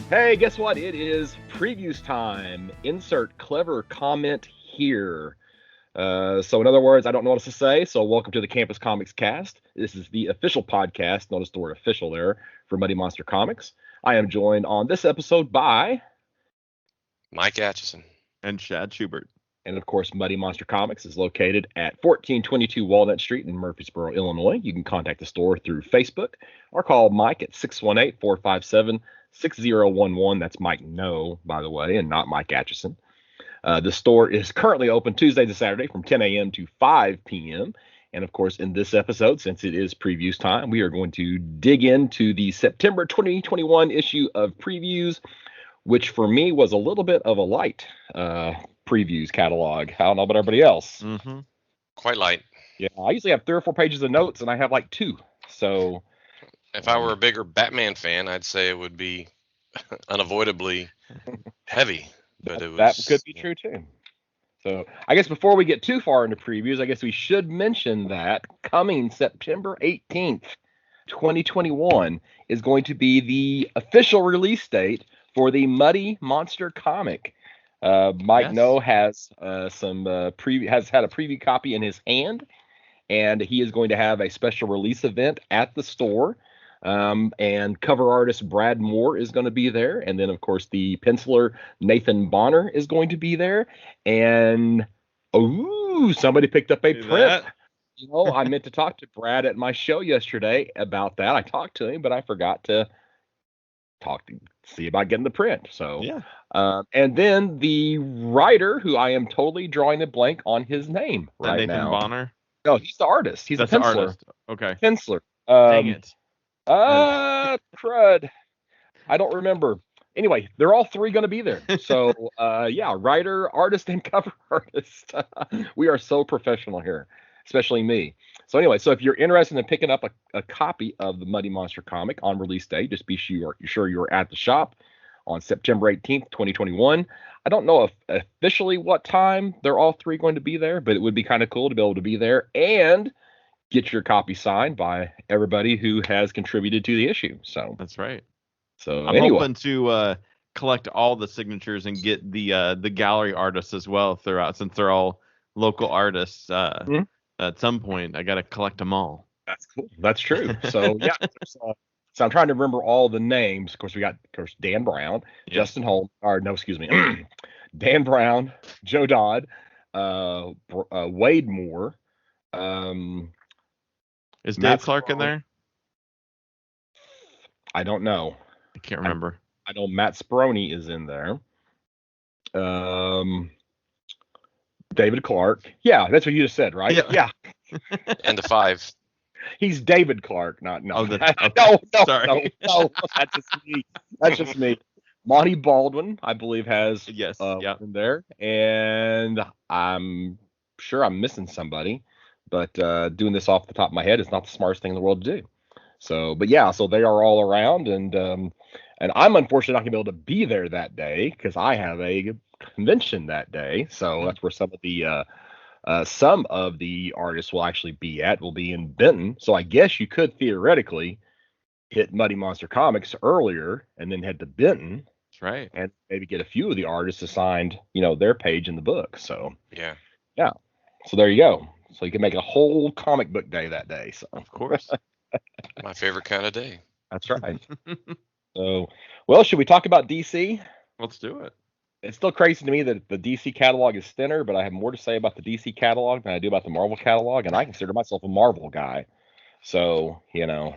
Hey, guess what? It is previews time. Insert clever comment here. So in other words, I don't know what else to say, so welcome to the Campus Comics Cast. This is the official podcast, notice the word official there, for Muddy Monster Comics. I am joined on this episode by Mike Atchison and Shad Schubert. And of course, Muddy Monster Comics is located at 1422 Walnut Street in Murfreesboro, Illinois. You can contact the store through Facebook or call Mike at 618-457-6011. That's Mike No, by the way, and not Mike Atchison. The store is currently open Tuesday to Saturday from 10 a.m. to 5 p.m. And of course, in this episode, since it is previews time, we are going to dig into the September 2021 issue of Previews, which for me was a little bit of a light previews catalog. I don't know about everybody else. Mm-hmm. Quite light. Yeah, I usually have 3 or 4 pages of notes, and I have like 2. So if I were a bigger Batman fan, I'd say it would be unavoidably heavy. But it was, that could be true too. So I guess before we get too far into previews, I guess we should mention that coming September 18th, 2021 is going to be the official release date for the Muddy Monster comic. Mike No has has had a preview copy in his hand, and he is going to have a special release event at the store. And cover artist Brad Moore is going to be there, and then of course the penciler Nathan Bonner is going to be there. And somebody picked up a print. I meant to talk to Brad at my show yesterday about that. I talked to him, but I forgot to see about getting the print. So yeah. And then the writer, who I am totally drawing a blank on his name right Nathan now. Bonner? No, he's the artist. He's That's a penciler. the artist. Okay. Penciler. Dang it. Crud. I don't remember. Anyway, they're all 3 going to be there. So, writer, artist, and cover artist. We are so professional here, especially me. So anyway, so if you're interested in picking up a copy of the Muddy Monster comic on release day, just be sure you're at the shop on September 18th, 2021. I don't know if officially what time they're all 3 going to be there, but it would be kind of cool to be able to be there and get your copy signed by everybody who has contributed to the issue. So that's right. So I'm hoping to collect all the signatures and get the gallery artists as well throughout, since they're all local artists. At some point, I got to collect them all. That's cool. That's true. So yeah. So I'm trying to remember all the names. Of course, we got Dan Brown, Justin Holmes, Dan Brown, Joe Dodd, Wade Moore. Is Dave Clark in there? I don't know. I can't remember. I know Matt Speroni is in there. David Clark. Yeah, that's what you just said, right? Yeah. And the 5. He's David Clark, not no. Oh, okay. No, Sorry. no. That's just me. That's just me. Monty Baldwin, I believe, has in there, and I'm sure I'm missing somebody. But doing this off the top of my head is not the smartest thing in the world to do. So, but yeah, so they are all around, and I'm unfortunately not going to be able to be there that day because I have a convention that day. So that's where some of the artists will actually be at. Will be in Benton. So I guess you could theoretically hit Muddy Monster Comics earlier and then head to Benton. That's right. And maybe get a few of the artists assigned, their page in the book. So yeah. So there you go. So you can make a whole comic book day that day. So of course, my favorite kind of day. That's right. So, well, should we talk about DC? Let's do it. It's still crazy to me that the DC catalog is thinner, but I have more to say about the DC catalog than I do about the Marvel catalog, and I consider myself a Marvel guy. So, Yeah.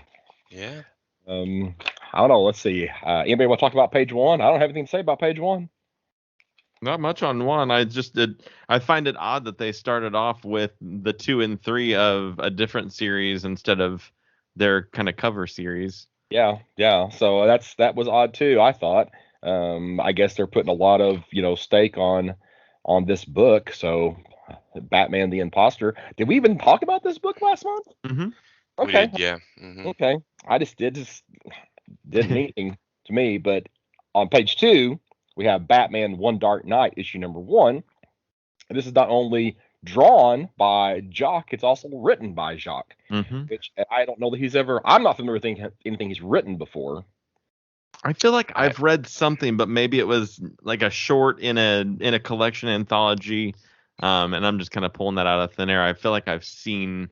I don't know. Let's see. Anybody want to talk about page 1? I don't have anything to say about page 1. Not much on 1. I find it odd that they started off with the 2 and 3 of a different series instead of their kind of cover series. Yeah. So that was odd too, I thought. I guess they're putting a lot of, stake on this book. So Batman the Imposter. Did we even talk about this book last month? Hmm. We Okay. did, yeah. Hmm. Okay. I just didn't mean anything to me, but on page 2, we have Batman One Dark Knight, issue number 1. And this is not only drawn by Jock, it's also written by Jock, Hmm. which I don't know that I'm not familiar with anything he's written before. I feel like I I've read something, but maybe it was like a short in a collection anthology, and I'm just kind of pulling that out of thin air. I feel like I've seen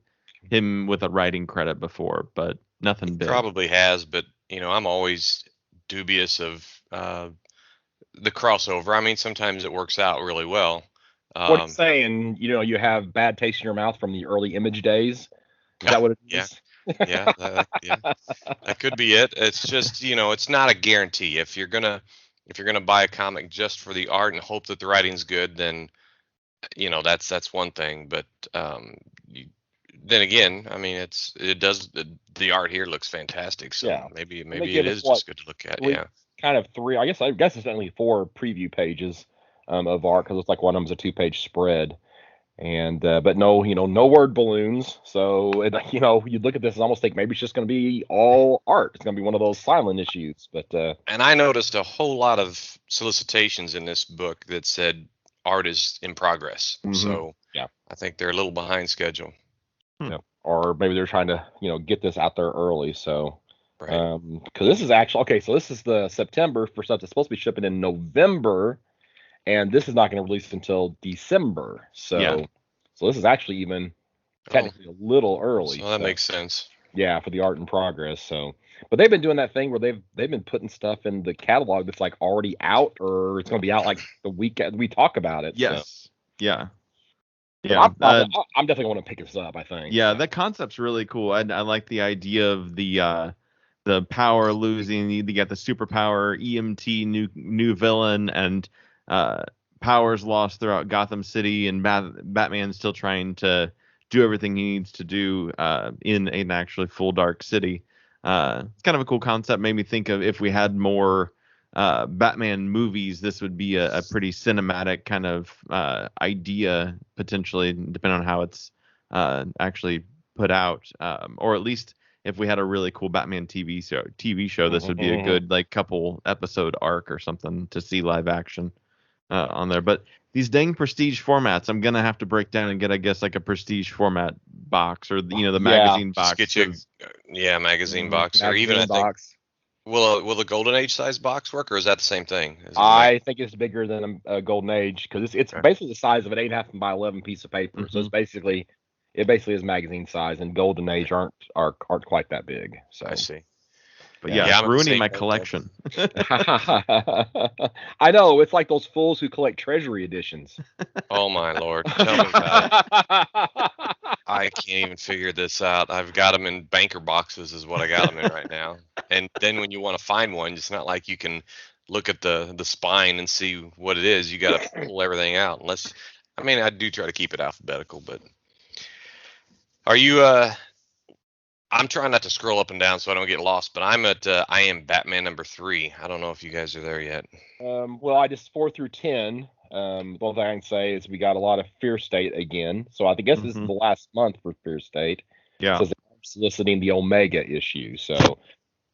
him with a writing credit before, but nothing big. probably has, but I'm always dubious of the crossover. I mean, sometimes it works out really well. What he's Um, saying, you have bad taste in your mouth from the early Image days. Is that what it yeah, is? yeah, that could be it. It's just, it's not a guarantee. If you're gonna buy a comic just for the art and hope that the writing's good, then that's one thing. But you, then again, I mean, it does the art here looks fantastic. So Yeah. maybe And they maybe it give us is what, just good to look at. three, Yeah. kind of three. I guess it's only 4 preview pages of art because it's like one of them's a 2-page spread. And but no, no word balloons. So you'd look at this and almost think maybe it's just going to be all art. It's going to be one of those silent issues. But And I noticed a whole lot of solicitations in this book that said art is in progress. mhm, So yeah, I think they're a little behind schedule. Hmm. yeah. Or maybe they're trying to get this out there early. So Right. because this is actually okay. So this is the September for stuff that's supposed to be shipping in November, and this is not going to release until December. Yeah. So this is actually even Oh, technically a little early. so that So makes sense. yeah, for the art in progress. So, but they've been doing that thing where they've been putting stuff in the catalog that's like already out, or it's going to be out like the week we talk about it. So, Yes. Yeah. but Yeah. I'm definitely going to pick this up. I think. Yeah. So. That concept's really cool. I like the idea of the power losing. You got the superpower EMT new villain and uh, powers lost throughout Gotham City, and Batman still trying to do everything he needs to do in an actually full dark city. It's kind of a cool concept. Made me think of if we had more Batman movies, this would be a pretty cinematic kind of idea potentially, depending on how it's actually put out, or at least if we had a really cool Batman TV show, this would be a good like couple episode arc or something to see live action on there. But these dang prestige formats, I'm gonna have to break down and get, I guess, like a prestige format box, or the Yeah. magazine Just box. get you, 'Cause magazine box, or even I Magazine think box. will the Golden Age size box work, or is that the same thing? Is it like I think it's bigger than a Golden Age because it's okay. basically the size of an 8.5 by 11 piece of paper. So mhm. it basically is magazine size, and Golden Age aren't quite that big. I So see. But yeah. yeah, Yeah, it's I'm in the ruining same my boat there. collection. I know it's like those fools who collect treasury editions. Oh my lord, tell me about it. I can't even figure this out. I've got them in banker boxes, is what I got them in right now. And then when you want to find one, it's not like you can look at the spine and see what it is. You got to pull everything out. Unless, I mean, I do try to keep it alphabetical, but are you? I'm trying not to scroll up and down so I don't get lost. But I'm at I am Batman number 3. I don't know if you guys are there yet. Well, I just 4 through 10. The only thing I can say is we got a lot of Fear State again. So I guess this is Mhm. the last month for Fear State. It Yeah. says they're soliciting the Omega issue. So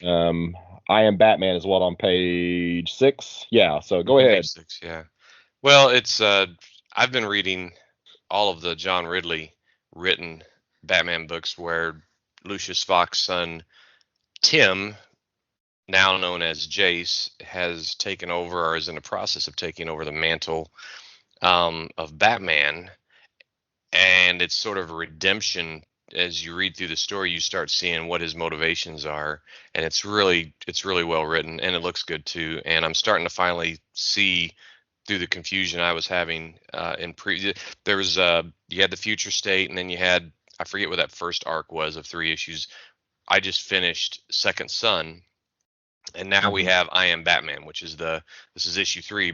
um, I am Batman is what on page 6. Yeah. So go Mhm. ahead. Page 6, yeah. Well, it's I've been reading all of the John Ridley written Batman books where Lucius Fox's son Tim, now known as Jace, has taken over or is in the process of taking over the mantle of Batman, and it's sort of a redemption. As you read through the story, you start seeing what his motivations are, and it's really well written, and it looks good too. And I'm starting to finally see through the confusion I was having in pre. There was you had the future state, and then you had, I forget what that first arc was of 3 issues. I just finished Second Son, and now we Mhm. have I Am Batman, which is this is issue 3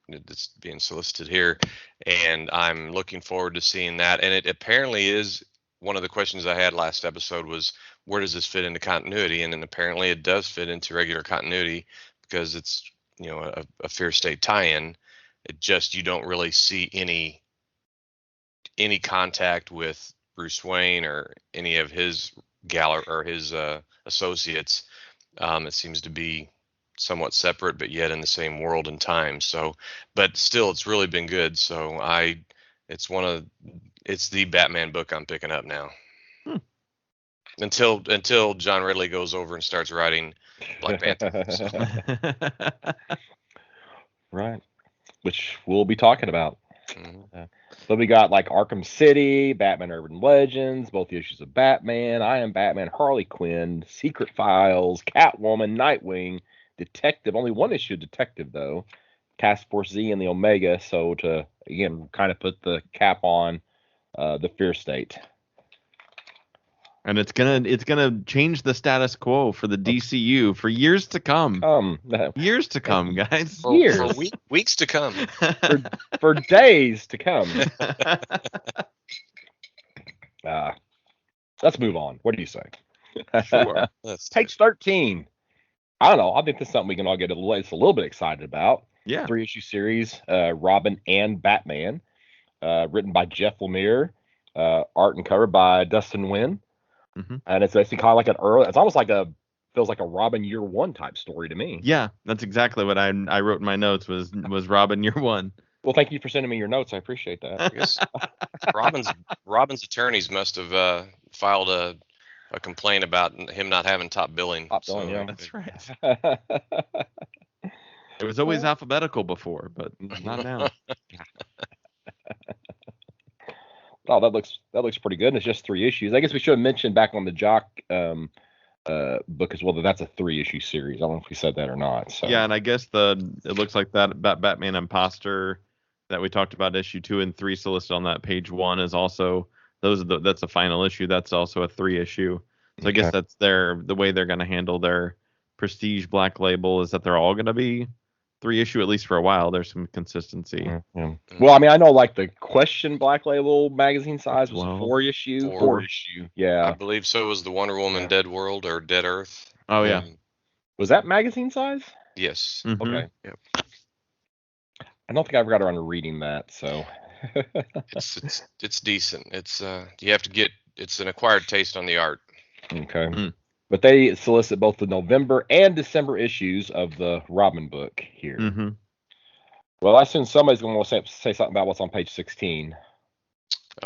that's being solicited here, and I'm looking forward to seeing that. And it apparently is. one of the questions I had last episode was, where does this fit into continuity? And then apparently it does fit into regular continuity because it's, a Fear State tie-in. It just, you don't really see any contact with Bruce Wayne or any of his or his associates. It seems to be somewhat separate, but yet in the same world and time. So, but still, it's really been good. So it's the Batman book I'm picking up now. Until John Ridley goes over and starts writing Black Panther. So. Right. Which we'll be talking about. Mm-hmm. So we got like Arkham City, Batman Urban Legends, both the issues of Batman, I Am Batman, Harley Quinn, Secret Files, Catwoman, Nightwing, Detective, only one issue of Detective though, Task Force Z and the Omega, so to again kind of put the cap on the Fear State. And it's gonna change the status quo for the DCU for years to come. Years to come, guys. For weeks to come. for days to come. Let's move on. What do you say? Sure. Page 13. I don't know. I think this is something we can all get a little bit excited about. Yeah. 3-issue series, Robin and Batman, written by Jeff Lemire, art and cover by Dustin Nguyen. Mm-hmm. And it's basically kind of like it's almost like feels like a Robin Year One type story to me. Yeah, that's exactly what I wrote in my notes was Robin Year One. Well, thank you for sending me your notes. I appreciate that. I guess Robin's attorneys must have filed a complaint about him not having top billing. Top billing, yeah. That's right. It was always alphabetical before, but not now. Oh, that looks pretty good. And it's just 3 issues. I guess we should have mentioned back on the Jock book as well that that's a 3-issue series. I don't know if we said that or not. So. Yeah, and I guess it looks like that Batman Imposter that we talked about issue 2 and 3 so listed on that page 1 is also that's a final issue. That's also a 3-issue. So I guess that's the way they're going to handle their Prestige Black Label is that they're all going to be 3-issue at least for a while. There's some consistency. Yeah. Well, I mean, I know like the Question Black Label magazine size was 4-issue. 4-issue. Yeah. I believe so. Was the Wonder Woman Dead World or Dead Earth? Oh yeah. Was that magazine size? Yes. Mm-hmm. Okay. Yep. I don't think I ever got around to reading that, so. it's decent. It's you have to get it's an acquired taste on the art. Okay. Mm. But they solicit both the November and December issues of the Robin book here. Mm-hmm. Well, I assume somebody's going to say something about what's on page 16.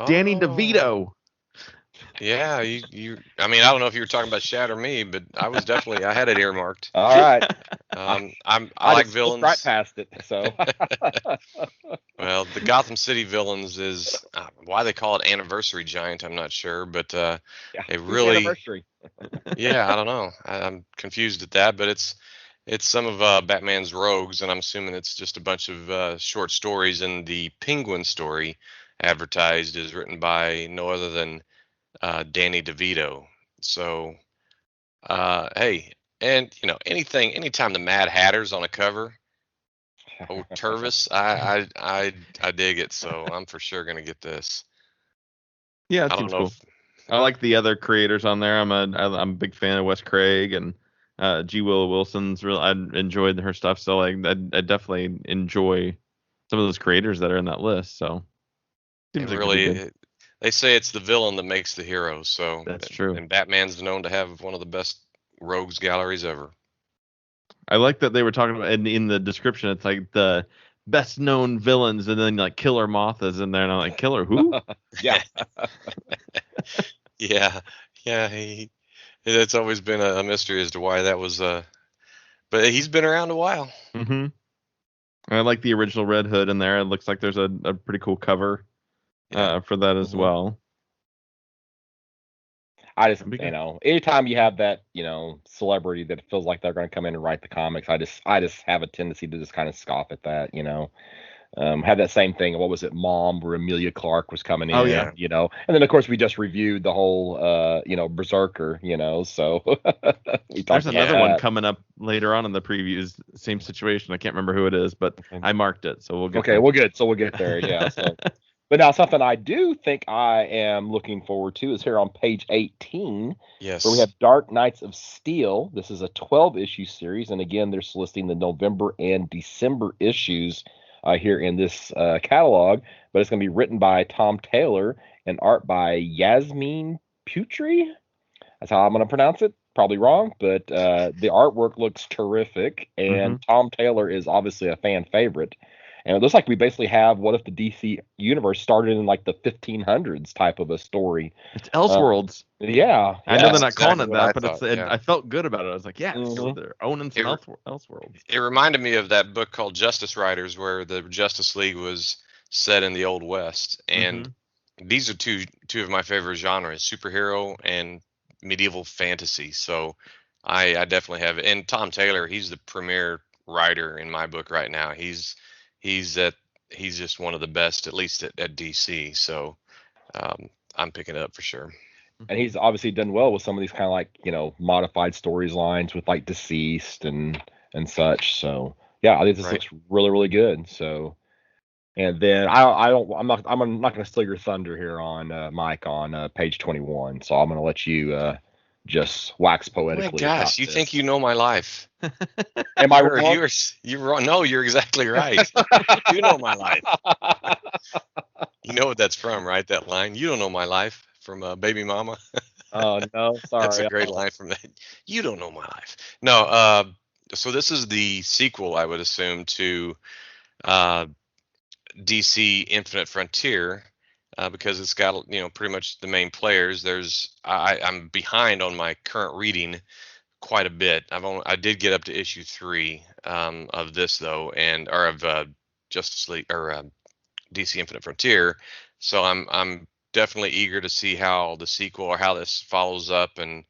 Danny DeVito. Yeah, you. I mean, I don't know if you were talking about Shaad or me, but I had it earmarked. All right. I like villains. Right past it. So. Well, the Gotham City villains is why they call it Anniversary Giant. I'm not sure, but it really. Anniversary. Yeah, I don't know. I'm confused at that, but it's some of Batman's rogues, and I'm assuming it's just a bunch of short stories. And the Penguin story advertised is written by no other than Danny DeVito. So, hey, and anytime the Mad Hatter's on a cover, Tervis, I dig it. So I'm for sure gonna get this. Yeah, it seems cool. I like the other creators on there. I'm a big fan of Wes Craig and G. Willow Wilson's. I enjoyed her stuff. So like I definitely enjoy some of those creators that are in that list. So seems like really. They say it's the villain that makes the hero, so that's true. And Batman's known to have one of the best rogues galleries ever. I like that they were talking about in the description. It's like the best known villains, and then like Killer Moth is in there, and I'm like, Killer who? Yeah, yeah. It's always been a mystery as to why that was. But he's been around a while. Mm-hmm. I like the original Red Hood in there. It looks like there's a pretty cool cover. For that as well. I just, anytime you have that, celebrity that feels like they're going to come in and write the comics, I just have a tendency to just kind of scoff at that, Had that same thing. What was it, Mom, where Emilia Clarke was coming in, and then of course we just reviewed the whole, Berserker, so there's another one coming up later on in the previews, same situation. I can't remember who it is, but I marked it, so we'll get. Okay, we're good. So we'll get there. Yeah. So. But now something I do think I am looking forward to is here on page 18, where we Yes. have Dark Knights of Steel. This is a 12-issue series, and again, they're listing the November and December issues here in this catalog. But it's going to be written by Tom Taylor and art by Yasmin Putri. That's how I'm going to pronounce it. Probably wrong, but the artwork looks terrific, and Tom Taylor is obviously a fan favorite. And it looks like we basically have what if the DC universe started in like the 1500s type of a story. It's Elseworlds. Yeah, I know yeah. they're not calling exactly it what that, I but thought, yeah. I felt good about it. I was like, yeah, Mhm. they're owning some Elseworlds. It reminded me of that book called Justice Riders, where the Justice League was set in the Old West, and these are two of my favorite genres: superhero and medieval fantasy. So I definitely have it. And Tom Taylor, he's the premier writer in my book right now. He's at he's just one of the best, at least at DC. So I'm picking it up for sure. And he's obviously done well with some of these kind of like, modified storylines with like deceased and such. So yeah, I think this Right. looks really, really good. So, and then I'm not going to steal your thunder here on Mike on page 21. So I'm going to let you just wax Oh my poetically gosh, about you this. think you know my life? Am I wrong? You're wrong. No, you're exactly right. You know my life. You know what that's from, right? That line. You don't know my life from Baby Mama. Oh no, That's a sorry. great line from that. You don't know my life. No. So this is the sequel, I would assume, to uh, DC Infinite Frontier, because it's got pretty much the main players. I'm behind on my current reading quite a bit. I did get up to issue 3 of this though, or of Justice League or DC Infinite Frontier. So I'm definitely eager to see how the sequel or how this follows up, and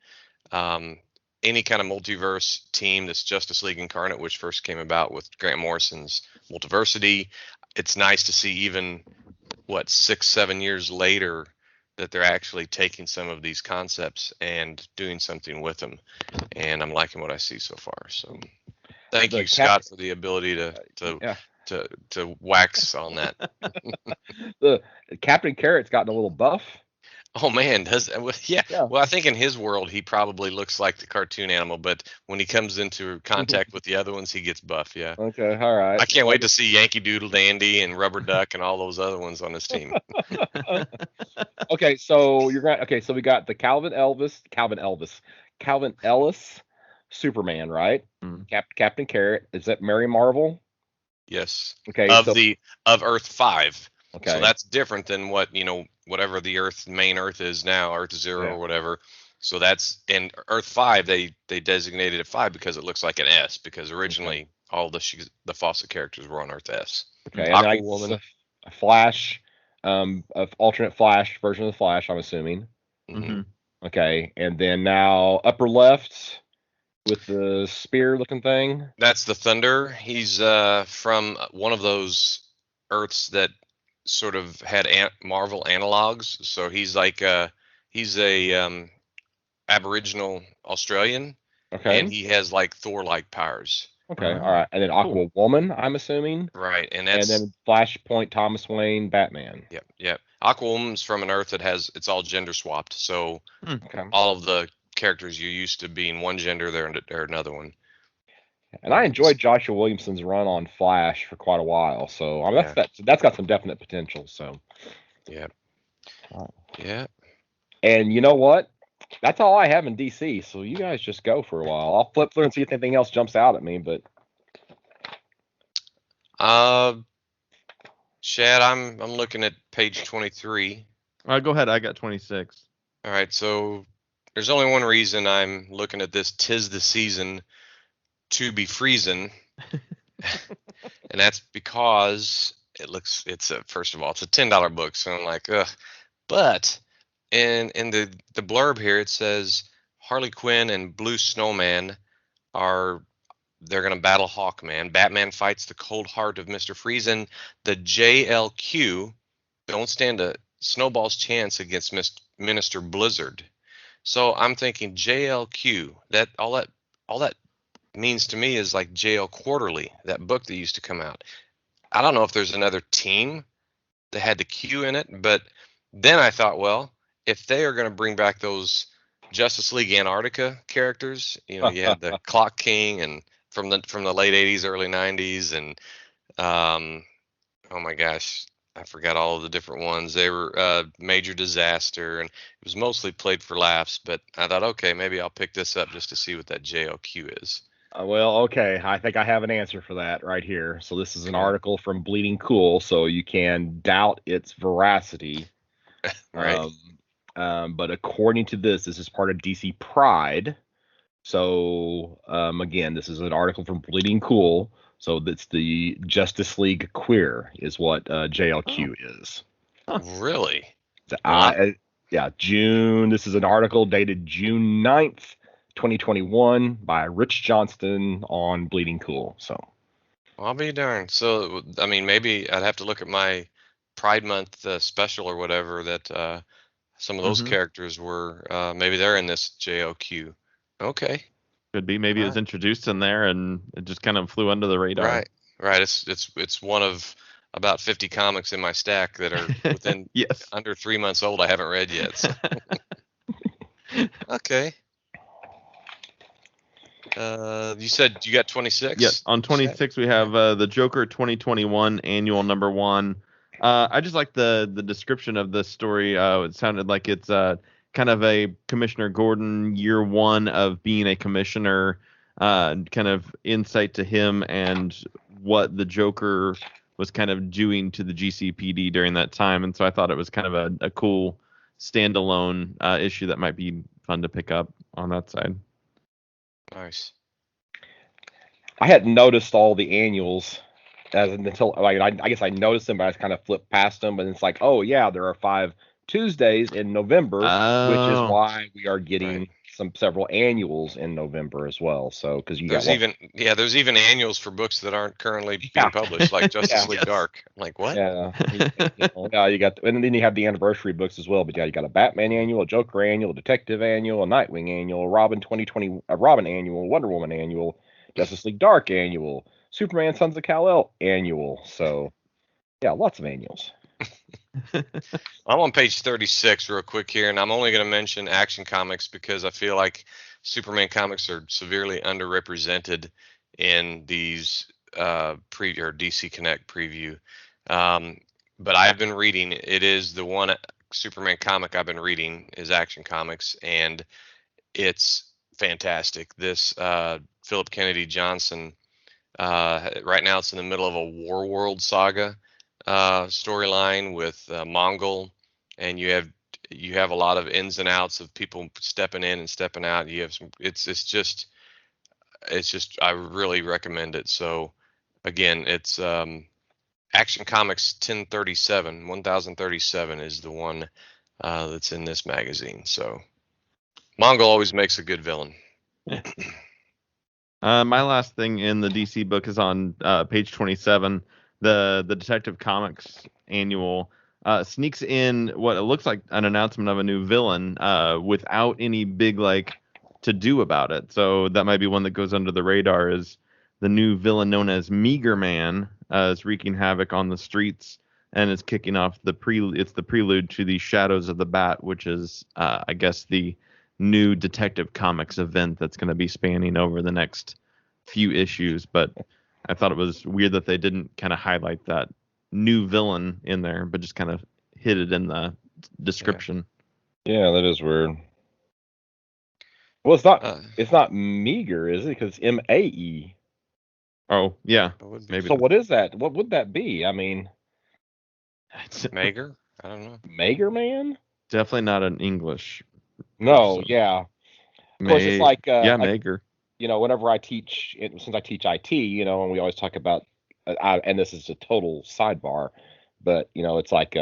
um, any kind of multiverse team, this Justice League Incarnate, which first came about with Grant Morrison's Multiversity. It's nice to see, even 6-7 years later, that they're actually taking some of these concepts and doing something with them. And I'm liking what I see so far. So thank you, Scott, for the ability Yeah. to wax on that. The Captain Carrot's gotten a little buff. Oh man, yeah. Yeah. Well, I think in his world he probably looks like the cartoon animal, but when he comes into contact with the other ones, he gets buff. Yeah. Okay, all right. I can't wait to see Yankee Doodle Dandy and Rubber Duck and all those other ones on his team. Okay, so so we got the Calvin Ellis Superman, right? Mm. Captain Carrot. Is that Mary Marvel? Yes. Okay, Of Earth 5. okay. So that's different than whatever the main Earth is now, Earth 0 Yeah. or whatever. So that's in Earth 5. They designated it 5 because it looks like an S, because originally all the Fawcett characters were on Earth S. Okay, and then Aquawoman. a Flash, of alternate Flash version of the Flash, I'm assuming. Mhm. Okay, and then now upper left with the spear looking thing. That's the Thunder. He's from one of those Earths that sort of had Marvel analogs. So he's like he's a Aboriginal Australian, Okay. and he has like Thor-like powers. Okay, all right. And then Aquawoman, I'm assuming. Right, and then Flashpoint, Thomas Wayne, Batman. Yep. Aquawoman's from an Earth that it's all gender swapped. So Okay. all of the characters you're used to being one gender, they're another one. And I enjoyed Joshua Williamson's run on Flash for quite a while, so I mean, that's got some definite potential. So. Yeah. Oh. Yeah. And you know what? That's all I have in DC. So you guys just go for a while. I'll flip through and see if anything else jumps out at me. But Shad, I'm looking at page 23. Go ahead. I got 26. All right, so there's only one reason I'm looking at this. 'Tis the season to be freezing, and that's because first of all, it's a $10 book, so I'm like, ugh. But in the blurb here, it says Harley Quinn and Blue Snowman they're going to battle Hawkman. Batman fights the cold heart of Mr. Freeze, and the JLQ don't stand a snowball's chance against Minister Blizzard. So I'm thinking JLQ. All that means to me is like JL Quarterly, that book that used to come out. I don't know if there's another team they had the Q in it. But then I thought, well, if they are going to bring back those Justice League Antarctica characters, you had the Clock King and from the late '80s, early '90s, and oh my gosh, I forgot all of the different ones. They were Major Disaster, and it was mostly played for laughs. But I thought, okay, maybe I'll pick this up just to see what that JLQ is. Well, okay. I think I have an answer for that right here. So this is an Okay. article from Bleeding Cool, so you can doubt its veracity. Right. But according to this is part of DC Pride. So again, this is an article from Bleeding Cool. So that's the Justice League Queer is what JLQ is. Really? So, Well, yeah, June. This is an article dated June 9th, 2021 by Rich Johnston on Bleeding Cool. So I'll be darned. So, I mean, maybe I'd have to look at my Pride Month special or whatever that some of those Mhm. characters were. Maybe they're in this JLQ. Okay. Could be. Maybe it was Right. introduced in there and it just kind of flew under the radar. Right. Right. It's one of about 50 comics in my stack that are within Yes. under 3 months old. I haven't read yet. So. Okay. You said you got 26? Yes. On 26 we have the Joker 2021 annual #1. I just like the description of this story. It sounded like it's kind of a Commissioner Gordon year one of being a commissioner, kind of insight to him and what the Joker was kind of doing to the GCPD during that time. And so I thought it was kind of a cool standalone issue that might be fun to pick up on that side. Nice. I hadn't noticed all the annuals until like I guess I noticed them, but I just kind of flipped past them. And it's like, oh yeah, there are 5 Tuesdays in November, which is Oh, why we are getting Right. several annuals in November as well. So because you got There's even annuals for books that aren't currently Yeah. being published, like Justice Yeah. League Yes. Dark. I'm like, what? yeah, yeah, you got, and then you have the anniversary books as well. But yeah, you got a Batman annual, a Joker annual, a Detective annual, a Nightwing annual, a Robin 2020, a Robin annual, Wonder Woman annual, Justice League Dark annual, Superman Sons of Kal-El annual. So yeah, lots of annuals. I'm on page 36 real quick here, and I'm only going to mention Action Comics because I feel like Superman comics are severely underrepresented in these or DC Connect preview. But I've been reading. It is the one Superman comic I've been reading is Action Comics, and it's fantastic. This Philip Kennedy Johnson. Right now, it's in the middle of a War World saga storyline with Mongol, and you have a lot of ins and outs of people stepping in and stepping out. You have some. It's just I really recommend it. So again, it's Action Comics 1037 is the one that's in this magazine. So Mongol always makes a good villain. My last thing in the DC book is on page 27. The Detective Comics annual sneaks in what it looks like an announcement of a new villain without any big to do about it. So that might be one that goes under the radar. Is the new villain known as Meager Man is wreaking havoc on the streets and is kicking off it's the prelude to the Shadows of the Bat, which is I guess the new Detective Comics event that's going to be spanning over the next few issues. But I thought it was weird that they didn't kind of highlight that new villain in there, but just kind of hid it in the description. Yeah, that is weird. Well, it's not meager, is it? Because it's MAE. Oh yeah, Maybe So what is that? What would that be? I mean, Mager? I don't know. Mager Man? Definitely not an English. No, person. yeah. Of course, it's like Mager. whenever I teach, since I teach IT, and we always talk about, and this is a total sidebar, but it's like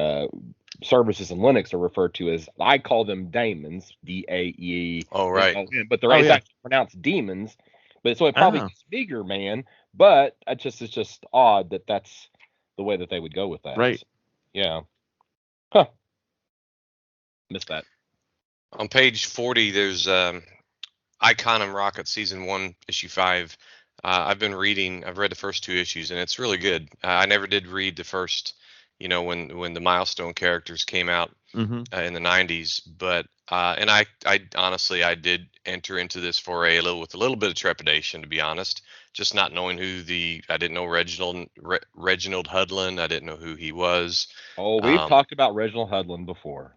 services in Linux are referred to as, I call them daemons, DAE. Oh, right. But they're actually pronounced demons. But so it probably is Meager Man, but it's just odd that that's the way that they would go with that. Right. Yeah. Huh. Missed that. On page 40, there's Icon and Rocket Season 1, Issue 5. I've read the first 2 issues, and it's really good. I never did read the first when the milestone characters came out Mm-hmm. in the 90s. But and I honestly I did enter into this foray with a little bit of trepidation, to be honest, just not knowing I didn't know Reginald Hudlin. I didn't know who he was. Oh, we've Um, talked about Reginald Hudlin before.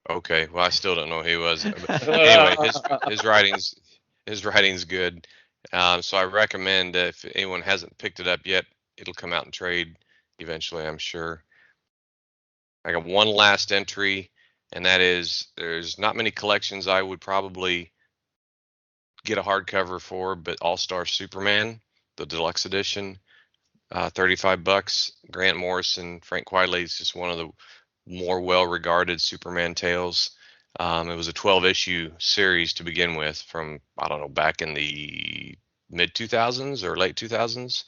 okay, well I still don't know who he was. But anyway, his writing's good. So I recommend that if anyone hasn't picked it up yet, it'll come out in trade eventually, I'm sure. I got one last entry, and that is there's not many collections I would probably get a hardcover for, but All Star Superman, the deluxe edition, $35. Grant Morrison, Frank Quitely is just one of the more well-regarded Superman tales. It was a 12-issue series to begin with, from I don't know, back in the mid 2000s or late 2000s.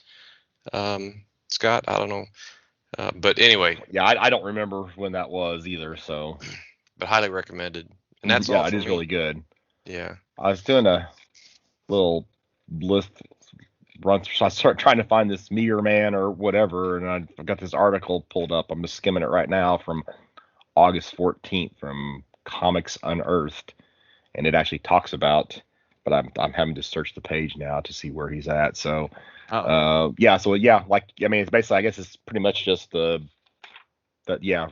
Scott, I don't know, but anyway, Yeah, I don't remember when that was either. So, but highly recommended. And that's yeah, all it for is me. really good. Yeah. I was doing a little list run, so I start trying to find this Meteor Man or whatever, and I've got this article pulled up. I'm just skimming it right now from August 14th from Comics Unearthed, and it actually talks about. But I'm having to search the page now to see where he's at. So, yeah. So yeah, like I mean, it's basically I guess it's pretty much just that yeah,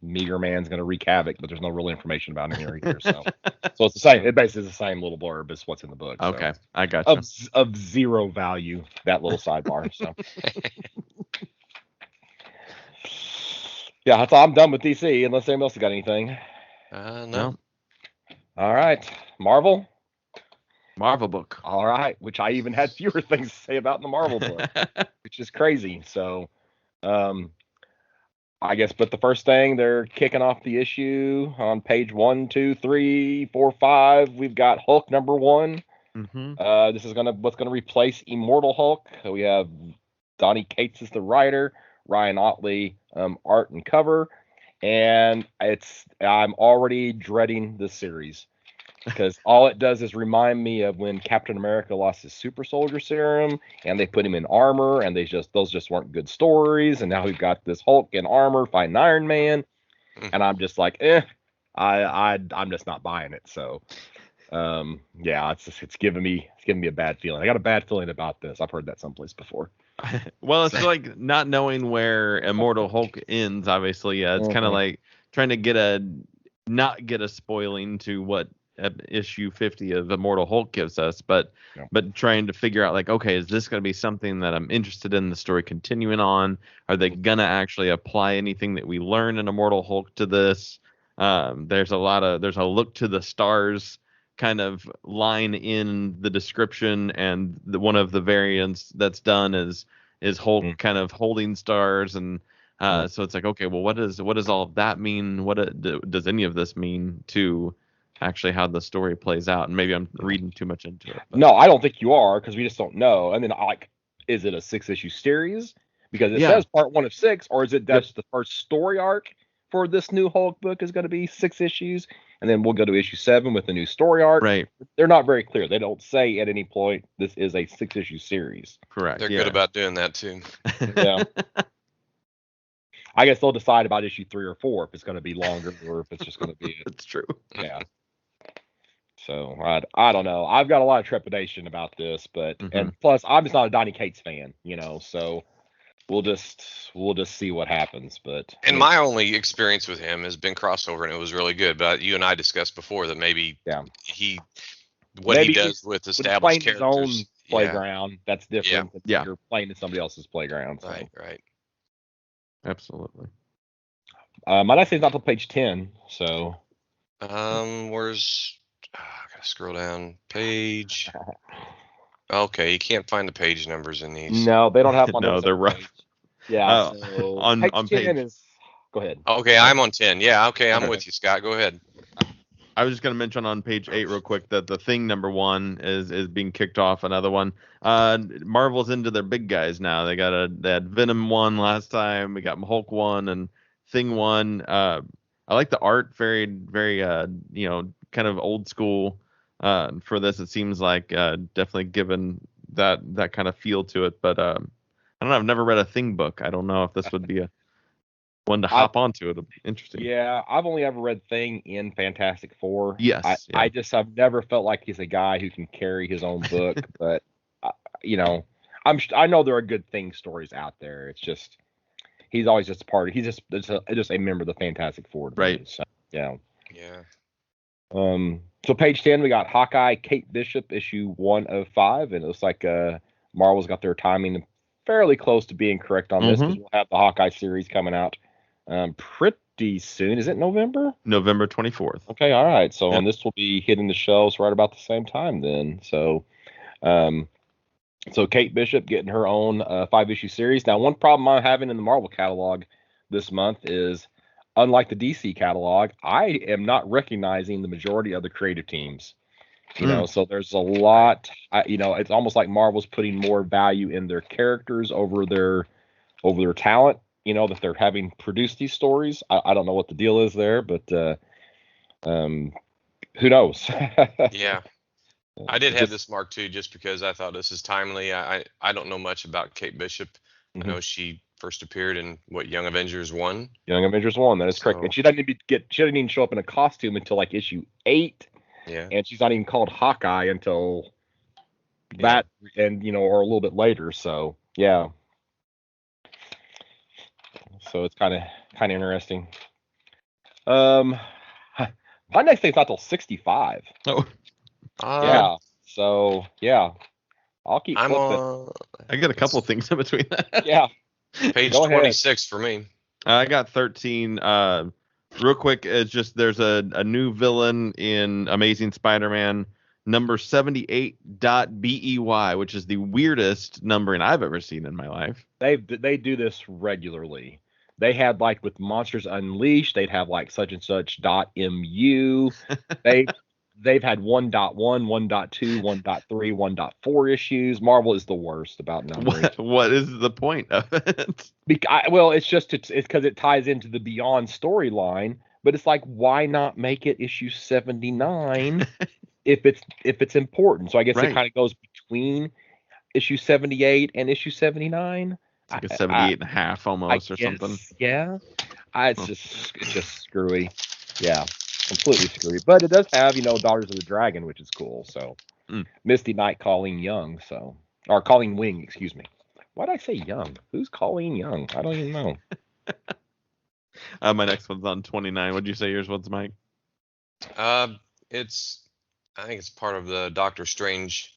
Meteor Man's gonna wreak havoc, but there's no real information about him here either. So, so it's the same. It basically is the same little blurb as what's in the book. So. Okay, I got you. Of zero value, that little sidebar. So, yeah, that's all. I'm done with DC unless anyone else has got anything. No. All right, Marvel. Marvel book. All right, which I even had fewer things to say about in the Marvel book, which is crazy. So, I guess, but the first thing, they're kicking off the issue on page 1, 2, 3, 4, 5. We've got Hulk #1. Mm-hmm. This is what's gonna replace Immortal Hulk. So we have Donny Cates as the writer, Ryan Ottley art and cover, and I'm already dreading this series because all it does is remind me of when Captain America lost his super soldier serum and they put him in armor, and those just weren't good stories, and now we've got this Hulk in armor fighting Iron Man, and I'm just like, I'm just not buying it. So yeah, it's giving me a bad feeling. I got a bad feeling about this. I've heard that someplace before. Well, it's like not knowing where Immortal Hulk ends, obviously. Yeah, it's kind of like trying to not get a spoiling to what issue 50 of Immortal Hulk gives us, but trying to figure out like, okay, is this going to be something that I'm interested in the story continuing on? Are they gonna actually apply anything that we learn in Immortal Hulk to this? There's a look to the stars kind of line in the description, and one of the variants that's done is Hulk kind of holding stars, and so it's like, okay, well, what does all of that mean? Does any of this mean to actually how the story plays out? And maybe I'm reading too much into it. No, I don't think you are, because we just don't know. And then is it a 6-issue series? Because it says part 1 of 6, or is it that's the first story arc for this new Hulk book is going to be 6 issues, and then we'll go to issue 7 with the new story arc. Right. They're not very clear. They don't say at any point this is a 6-issue series. Correct. They're good about doing that too. Yeah. I guess they'll decide about issue 3 or 4 if it's going to be longer or if it's just going to be. It's true. Yeah. So I don't know. I've got a lot of trepidation about this, but and plus I'm just not a Donny Cates fan, so we'll just see what happens. But my only experience with him has been crossover, and it was really good. But you and I discussed before that maybe he does with established characters, his own playground, that's different. Yeah. You're playing in somebody else's playground. So. Right. Absolutely. My next thing's not till page 10. So where's I gotta scroll down page. Okay, you can't find the page numbers in these. No, they don't have. No, they're rough. Yeah. So on page 10 page. is. Go ahead. Okay, I'm on 10. Yeah. Okay, I'm with you, Scott. Go ahead. I was just going to mention on page 8 real quick that the Thing #1 is being kicked off. Another one. Marvel's into their big guys now. They had Venom 1 last time. We got Hulk 1 and Thing 1. I like the art, very very kind of old school for this. It seems like definitely given that kind of feel to it. But I don't know. I've never read a Thing book. I don't know if this would be one to hop onto it. Interesting. Yeah, I've only ever read Thing in Fantastic Four. Yes. I've never felt like he's a guy who can carry his own book, but you know, I know there are good Thing stories out there. It's just he's always just a part of. He's just a member of the Fantastic Four. Right. So, yeah. Yeah. So page 10, we got Hawkeye, Kate Bishop, issue 1 of 5, and it looks like Marvel's got their timing fairly close to being correct on this because we'll have the Hawkeye series coming out pretty soon. Is it November? November 24th. Okay, all right. So and this will be hitting the shelves right about the same time then. So, so Kate Bishop getting her own 5-issue series. Now, one problem I'm having in the Marvel catalog this month is, unlike the DC catalog, I am not recognizing the majority of the creative teams. You know, so there's a lot. It's almost like Marvel's putting more value in their characters over their talent. You know, that they're having produced these stories. I don't know what the deal is there, but who knows? Yeah. I did have this mark too, just because I thought this is timely. I don't know much about Kate Bishop. I know she first appeared in Young Avengers 1. Young Avengers 1, that is correct. And she didn't even show up in a costume until like issue 8. Yeah. And she's not even called Hawkeye until that, and or a little bit later. So yeah. So it's kind of interesting. My next thing's not till 65. Oh. Yeah. So yeah, I'll keep flipping. I got a couple things in between that. Yeah. Page 26 for me. I got 13. Real quick, it's just there's a new villain in Amazing Spider-Man number 78.BEY, which is the weirdest numbering I've ever seen in my life. They do this regularly. They had, like, with Monsters Unleashed, they'd have like such and such .mu. They've had 1.1, 1.2, 1.3, 1.4 issues. Marvel is the worst about numbering. What is the point of it? It's because it ties into the Beyond storyline. But it's like, why not make it issue 79 if it's important? So I guess it kind of goes between issue 78 and issue 79. It's like a 78 and a half almost, or something. Yeah. It's just screwy. Yeah. Completely screwy. But it does have, Daughters of the Dragon, which is cool. So Misty Knight, Colleen Young, or Colleen Wing, excuse me. Why did I say Young? Who's Colleen Young? I don't even know. My next one's on 29. What'd you say yours was, Mike? I think it's part of the Doctor Strange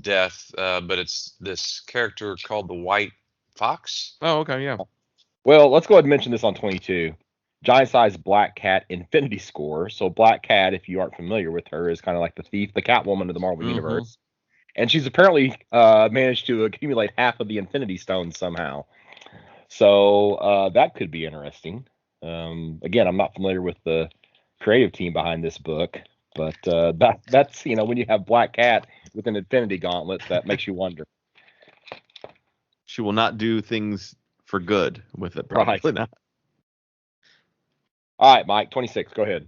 death, but it's this character called the White Fox. Oh, okay, yeah. Well, let's go ahead and mention this on 22. Giant Size Black Cat Infinity Score. So Black Cat, if you aren't familiar with her, is kind of like the thief, the Catwoman of the Marvel Universe. And she's apparently managed to accumulate half of the Infinity Stones somehow. So that could be interesting. Again, I'm not familiar with the creative team behind this book, but that's, when you have Black Cat with an Infinity Gauntlet, that makes you wonder. She will not do things for good with it, probably not. All right, Mike, 26. Go ahead.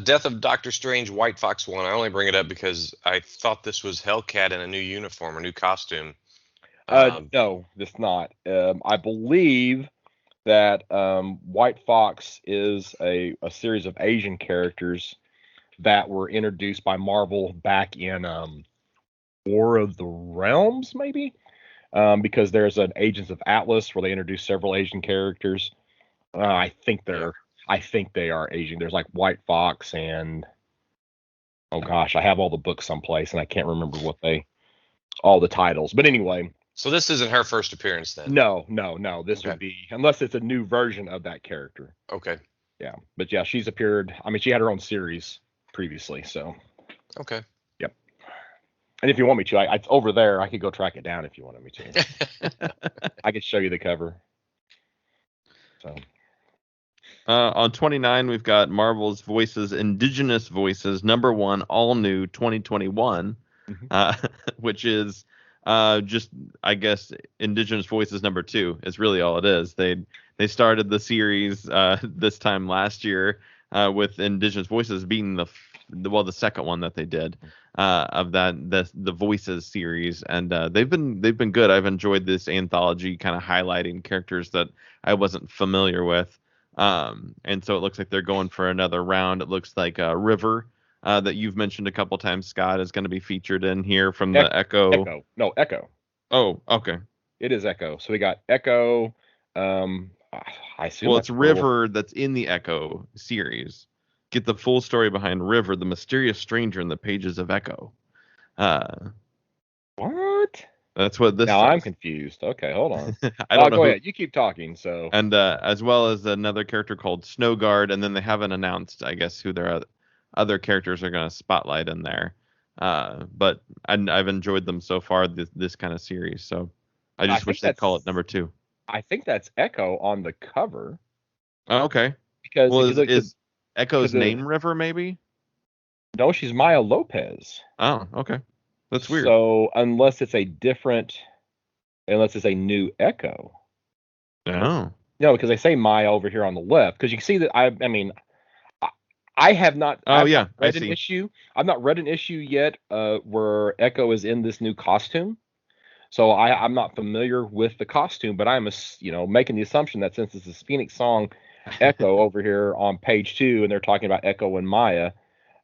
Death of Doctor Strange, White Fox 1. I only bring it up because I thought this was Hellcat in a new uniform, a new costume. No, it's not. I believe that White Fox is a series of Asian characters that were introduced by Marvel back in War of the Realms, maybe? Because there's an Agents of Atlas where they introduced several Asian characters. I think they are Asian. There's like White Fox and oh gosh, I have all the books someplace and I can't remember all the titles. But anyway. So this isn't her first appearance then? No. This would be, unless it's a new version of that character. Okay. Yeah. But yeah, she's appeared. I mean, she had her own series previously, so. Okay. Yep. And if you want me to, it's over there. I could go track it down if you wanted me to. I could show you the cover. So. On 29, we've got Marvel's Voices, Indigenous Voices, number 1, all new 2021, which is just, I guess, Indigenous Voices number 2 is really all it is. They started the series this time last year with Indigenous Voices being the second one that they did of the Voices series, and they've been good. I've enjoyed this anthology, kind of highlighting characters that I wasn't familiar with. And so it looks like they're going for another round. It looks like River, that you've mentioned a couple times, Scott, is going to be featured in here from the Echo. Echo. No, Echo. Oh, okay. It is Echo. So we got Echo. I assume Well, that's it's River that's in the Echo series. Get the full story behind River, the mysterious stranger in the pages of Echo. What? That's what this Now says. I'm confused. Okay, hold on. I don't know Go who, ahead. You keep talking. So. and as well as another character called Snowguard, and then they haven't announced, I guess, who their other characters are going to spotlight in there. But I've enjoyed them so far, this kind of series. So I just wish they'd call it number 2. I think that's Echo on the cover. Oh, okay. Because Well, if you look is Echo's the- name River, maybe? no, she's Maya Lopez. Oh, okay. That's weird. So unless it's a new Echo. Oh. No, because they say Maya over here on the left. Because you can see that I have not. Oh, I've yeah, not read I an see. issue. I've not read an issue yet where Echo is in this new costume. So I'm not familiar with the costume, but I'm making the assumption that since it's this Phoenix song Echo over here on page 2, and they're talking about Echo and Maya,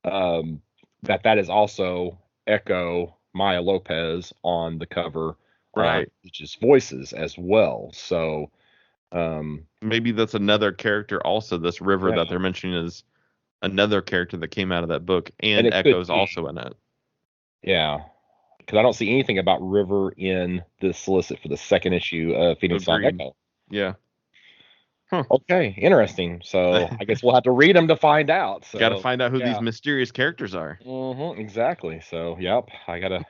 that is also Echo Maya Lopez on the cover, Right. which is voices as well. So maybe that's another character also. This River Yeah. that they're mentioning is another character that came out of that book, and it could Echo's be. also in it. Yeah. Because I don't see anything about River in the solicit for the second issue of Phoenix Song Agreed. Echo. Yeah. Okay, interesting. So I guess we'll have to read them to find out. So Got to find out who these mysterious characters are. Exactly. So yep, I gonna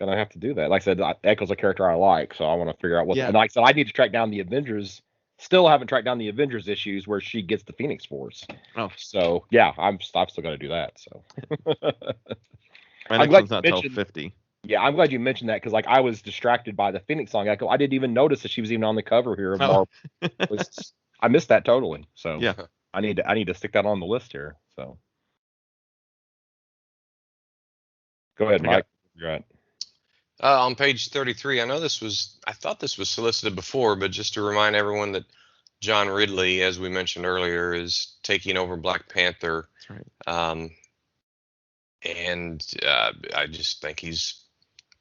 have to do that. Like I said, Echo's a character I like, so I want to figure out what. Yeah. And like I said, I need to track down the Avengers. Still haven't tracked down the Avengers issues where she gets the Phoenix Force. Oh. So yeah, I'm still got to do that. So. My next one's not till 50. Yeah, I'm glad you mentioned that because I was distracted by the Phoenix Song Echo. I didn't even notice that she was even on the cover here of Marvel. I missed that totally. So yeah, I need to stick that on the list here. So go ahead, Mike. You're right. On page 33, I thought this was solicited before, but just to remind everyone that John Ridley, as we mentioned earlier, is taking over Black Panther. That's right. And I just think he's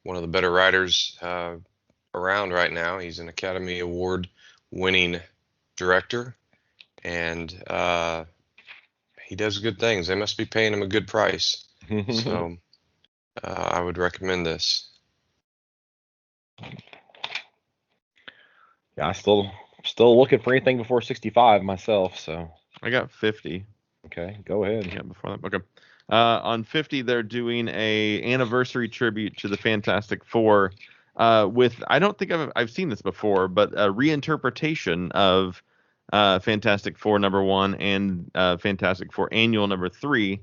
one of the better writers around right now. He's an Academy Award winning director, and he does good things. They must be paying him a good price. So I would recommend this. Yeah, I still looking for anything before 65 myself. So I got 50. Okay, go ahead. Yeah, before that. Okay. On 50, they're doing a anniversary tribute to the Fantastic Four with, I don't think I've seen this before, but a reinterpretation of Fantastic Four #1 and Fantastic Four Annual #3,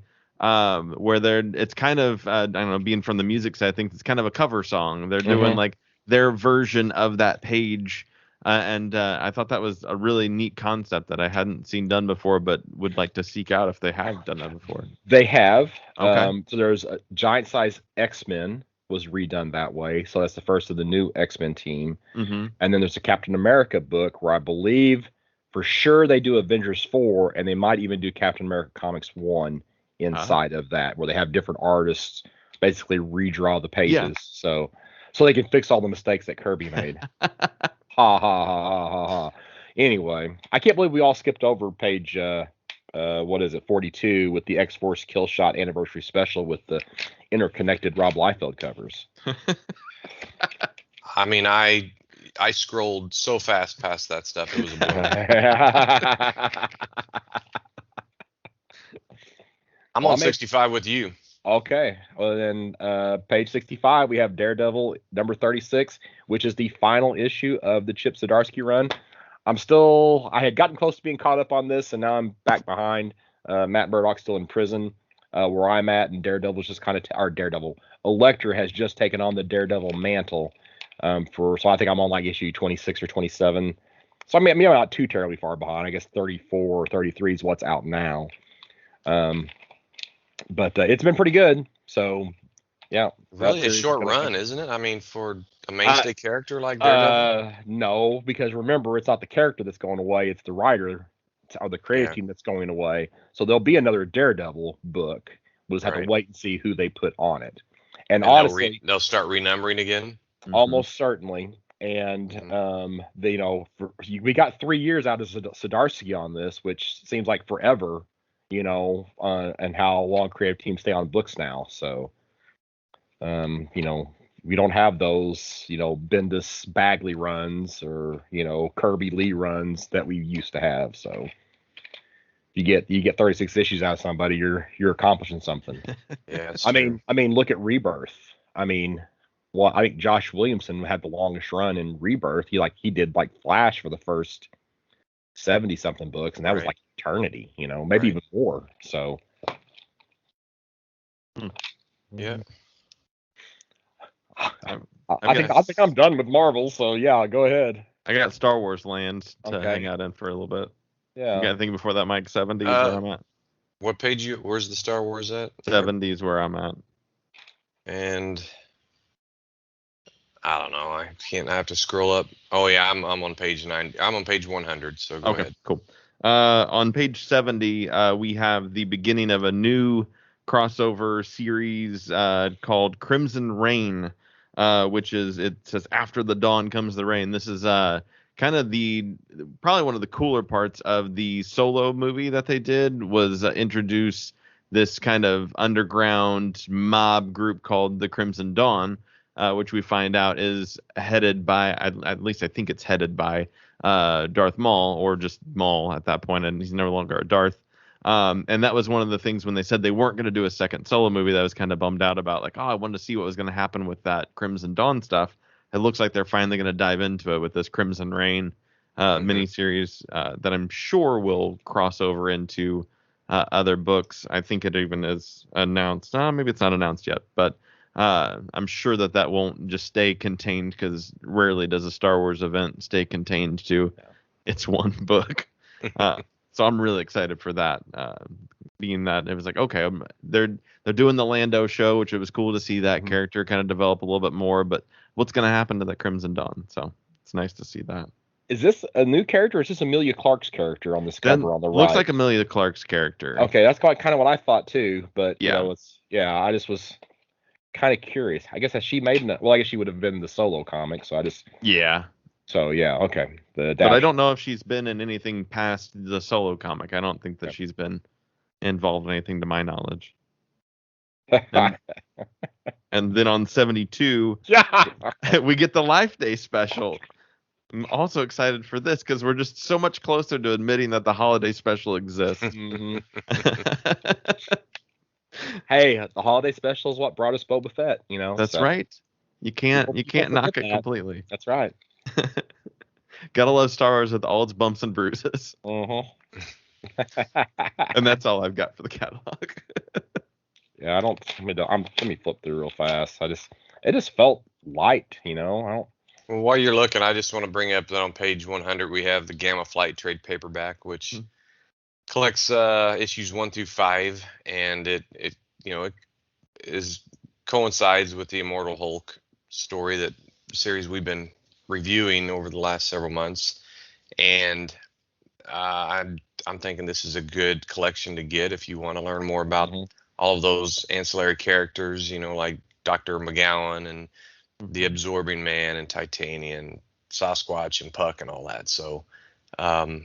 where it's kind of, I don't know, being from the music side, I think it's kind of a cover song. They're doing like their version of that page. And I thought that was a really neat concept that I hadn't seen done before, but would like to seek out if they have done that before. They have. Okay. So there's a giant size X-Men was redone that way. So that's the first of the new X-Men team. Mm-hmm. And then there's a Captain America book where I believe for sure they do Avengers 4, and they might even do Captain America Comics 1 inside of that, where they have different artists basically redraw the pages. Yeah. So they can fix all the mistakes that Kirby made. Ha ha ha ha ha ha. Anyway, I can't believe we all skipped over page 42 with the X-Force Kill Shot anniversary special with the interconnected Rob Liefeld covers. I mean, I scrolled so fast past that stuff. It was a I'm on 65 with you. Okay. Well, then page 65, we have Daredevil #36, which is the final issue of the Chip Zdarsky run. I had gotten close to being caught up on this, and now I'm back behind. Matt Murdock's still in prison where I'm at, and Daredevil's just kind of, Electra has just taken on the Daredevil mantle so I think I'm on like issue 26 or 27. So I'm not too terribly far behind. I guess 34 or 33 is what's out now. But it's been pretty good. So, yeah. Really a short run, isn't it? I mean, for a mainstay character like Daredevil? No, because remember, it's not the character that's going away. It's the writer or the creative Yeah. team that's going away. So there'll be another Daredevil book. We'll just have to Right. wait and see who they put on it. And And honestly, they'll start renumbering again. almost certainly. And we got 3 years out of Zdarsky on this, which seems like forever, and how long creative teams stay on books now. So, we don't have those, Bendis Bagley runs or Kirby Lee runs that we used to have. So you get 36 issues out of somebody, you're accomplishing something. Yeah, it's I true. mean, look at Rebirth. I mean, well, I think Josh Williamson had the longest run in Rebirth. He did like Flash for the first 70 something books, and that was Right. like eternity, maybe Right. even more. So, Yeah. I think I'm done with Marvel. So yeah, go ahead. I got Star Wars Land to Okay. hang out in for a little bit. You got Yeah. anything before that, Mike? 70 is where I'm at. What page where's the Star Wars at? 70 is where I'm at. And I don't know. I have to scroll up. Oh yeah, I'm on page 9. I'm on page 100. So go ahead. Cool. On page 70, we have the beginning of a new crossover series called Crimson Rain, which it says after the dawn comes the rain. This is kind of probably one of the cooler parts of the Solo movie that they did was introduce this kind of underground mob group called the Crimson Dawn, which we find out is headed by, at least I think it's headed by Darth Maul, or just Maul at that point, and he's no longer a Darth. And that was one of the things when they said they weren't going to do a second Solo movie that I was kind of bummed out about. Like, I wanted to see what was going to happen with that Crimson Dawn stuff. It looks like they're finally going to dive into it with this Crimson Rain miniseries that I'm sure will cross over into other books. I think it even is announced. Maybe it's not announced yet, but I'm sure that won't just stay contained, because rarely does a Star Wars event stay contained to its one book. So I'm really excited for that. Being that it was like, okay, they're doing the Lando show, which it was cool to see that character kind of develop a little bit more. But what's going to happen to the Crimson Dawn? So it's nice to see that. Is this a new character? Or is this Amelia Clark's character on this cover on the right? Looks like Amelia Clark's character. Okay, that's kind of what I thought too. But yeah, I just was kind of curious. I guess she made I guess she would have been the Solo comic. So So yeah, okay. But I don't know if she's been in anything past the Solo comic. I don't think that she's been involved in anything to my knowledge. And then on 72, we get the Life Day special. I'm also excited for this because we're just so much closer to admitting that the holiday special exists. Hey, the holiday special is what brought us Boba Fett, That's right. You can't knock it completely. That's right. Gotta love Star Wars with all its bumps and bruises. And that's all I've got for the catalog. Yeah, let me flip through real fast. It just felt light, Well, while you're looking, I just want to bring up that on page 100 we have the Gamma Flight trade paperback, which collects issues 1 through 5, and it coincides with the Immortal Hulk story series we've been reviewing over the last several months, and I'm thinking this is a good collection to get if you want to learn more about all of those ancillary characters, like Dr. McGowan and the Absorbing Man and Titanium, Sasquatch and Puck and all that. So, I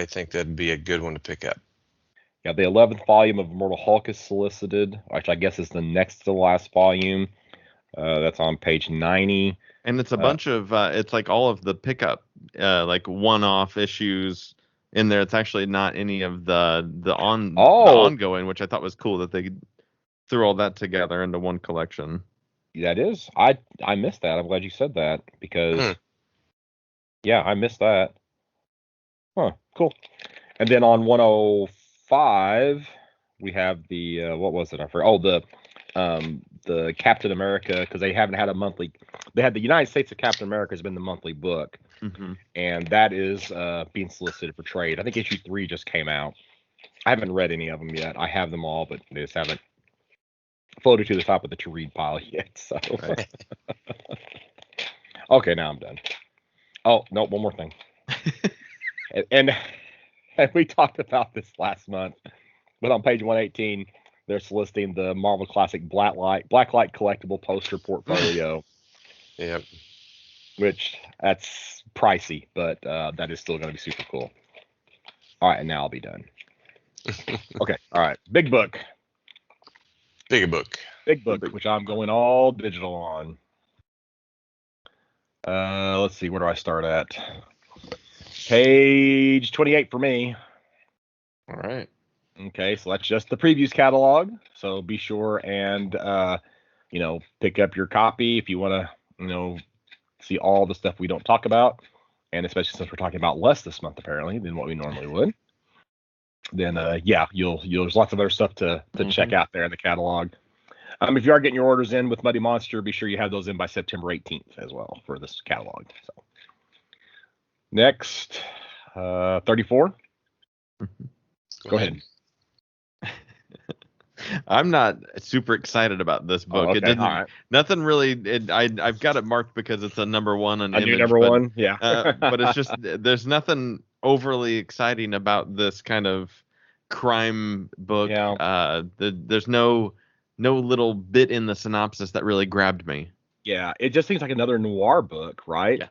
think that'd be a good one to pick up. Yeah, the 11th volume of Immortal Hulk is solicited, which I guess is the next to the last volume. That's on page 90. And it's a bunch of, it's like all of the pickup, like one-off issues in there. It's actually not any of the ongoing, which I thought was cool that they threw all that together into one collection. That is. I missed that. I'm glad you said that because, I missed that. Huh, cool. And then on 105, we have the, what was it? I forgot. Oh, the Captain America, because they haven't had a monthly. They had the United States of Captain America has been the monthly book, and that is being solicited for trade. I think issue 3 just came out. I haven't read any of them yet. I have them all, but they just haven't floated to the top of the to read pile yet. So, okay, now I'm done. Oh no, one more thing. And we talked about this last month, but on page 118, they're listing the Marvel Classic Blacklight collectible poster portfolio, Yep. which that's pricey, but that is still going to be super cool. All right, and now I'll be done. Okay, all right, big book, Big book. which I'm going all digital on. Let's see, where do I start at? Page 28 for me. All right. Okay, so that's just the previews catalog. So be sure and pick up your copy if you want to see all the stuff we don't talk about, and especially since we're talking about less this month apparently than what we normally would. Then there's lots of other stuff to check out there in the catalog. If you are getting your orders in with Muddy Monster, be sure you have those in by September 18th as well for this catalog. So next, 34. Go ahead. I'm not super excited about this book. Okay, It didn't. all right. Nothing really. I've got it marked because it's a number one on A new Image, number but, one, yeah. but it's just there's nothing overly exciting about this kind of crime book. Yeah. There's no little bit in the synopsis that really grabbed me. Yeah, it just seems like another noir book, right? Yeah.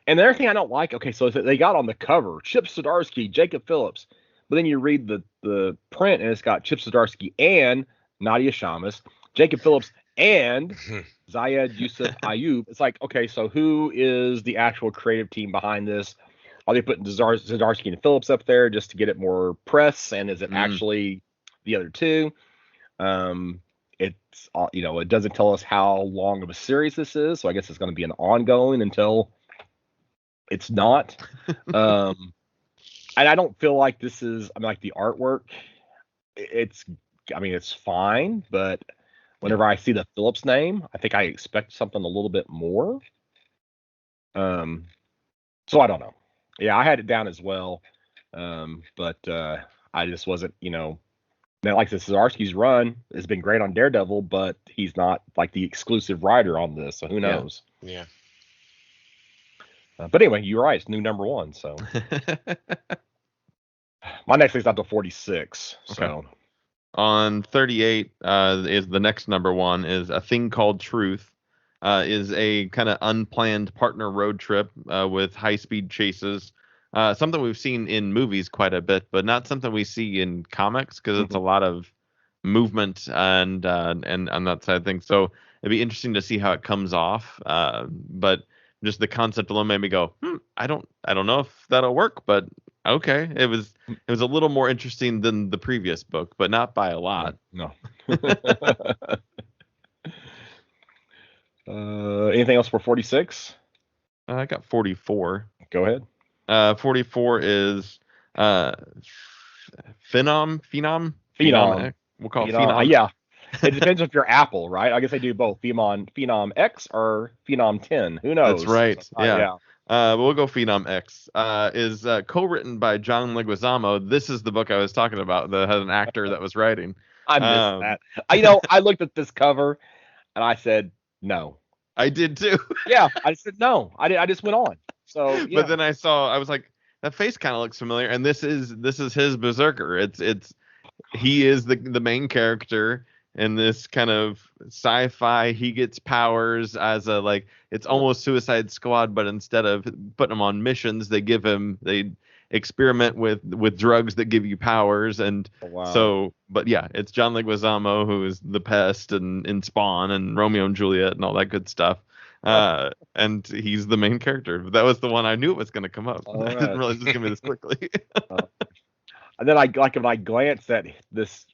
And the other thing I don't like, okay, so they got on the cover Chip Zdarsky, Jacob Phillips, but then you read the print and it's got Chip Zdarsky and Nadia Shamas, Jacob Phillips and Zayed Yusuf Ayub. It's like, okay, so who is the actual creative team behind this? Are they putting Zdarsky and Phillips up there just to get it more press? And is it actually the other two? It's it doesn't tell us how long of a series this is, so I guess it's going to be an ongoing until it's not. And I don't feel like this is. I mean, like the artwork, it's fine, but whenever I see the Phillips name, I think I expect something a little bit more. So I don't know. Yeah, I had it down as well, but I just wasn't. Now, like this, Zdarsky's run has been great on Daredevil, but he's not like the exclusive writer on this, so who knows? Yeah. But anyway, you're right. It's new number one. So my next thing's not till 46. Okay. So on 38 is the next number one is A Thing Called Truth. Is a kind of unplanned partner road trip with high-speed chases. Something we've seen in movies quite a bit, but not something we see in comics because it's a lot of movement and on that side of things. So it'd be interesting to see how it comes off. But just the concept alone made me go, I don't know if that'll work, but okay. It was a little more interesting than the previous book, but not by a lot. no. Anything else for 46? I got 44. Go ahead. 44 is Phenom. We'll call it Phenom. Yeah. It depends if you're Apple, right? I guess they do both. Phenom X or Phenom 10. Who knows? That's right. Yeah. We'll go Phenom X. Is co-written by John Leguizamo. This is the book I was talking about that had an actor that was writing. I missed that. I looked at this cover and I said no. I did too. Yeah, I said no. I just went on. So, yeah. But then I was like, that face kind of looks familiar, and this is his Berserker. He is the main character in this kind of sci-fi. He gets powers as it's almost Suicide Squad, but instead of putting him on missions, they experiment with drugs that give you powers. And but yeah, it's John Leguizamo, who is the Pest and in Spawn and Romeo and Juliet and all that good stuff. And he's the main character. That was the one I knew it was going to come up. I didn't realize it was going to be this quickly. And then when I glanced at this,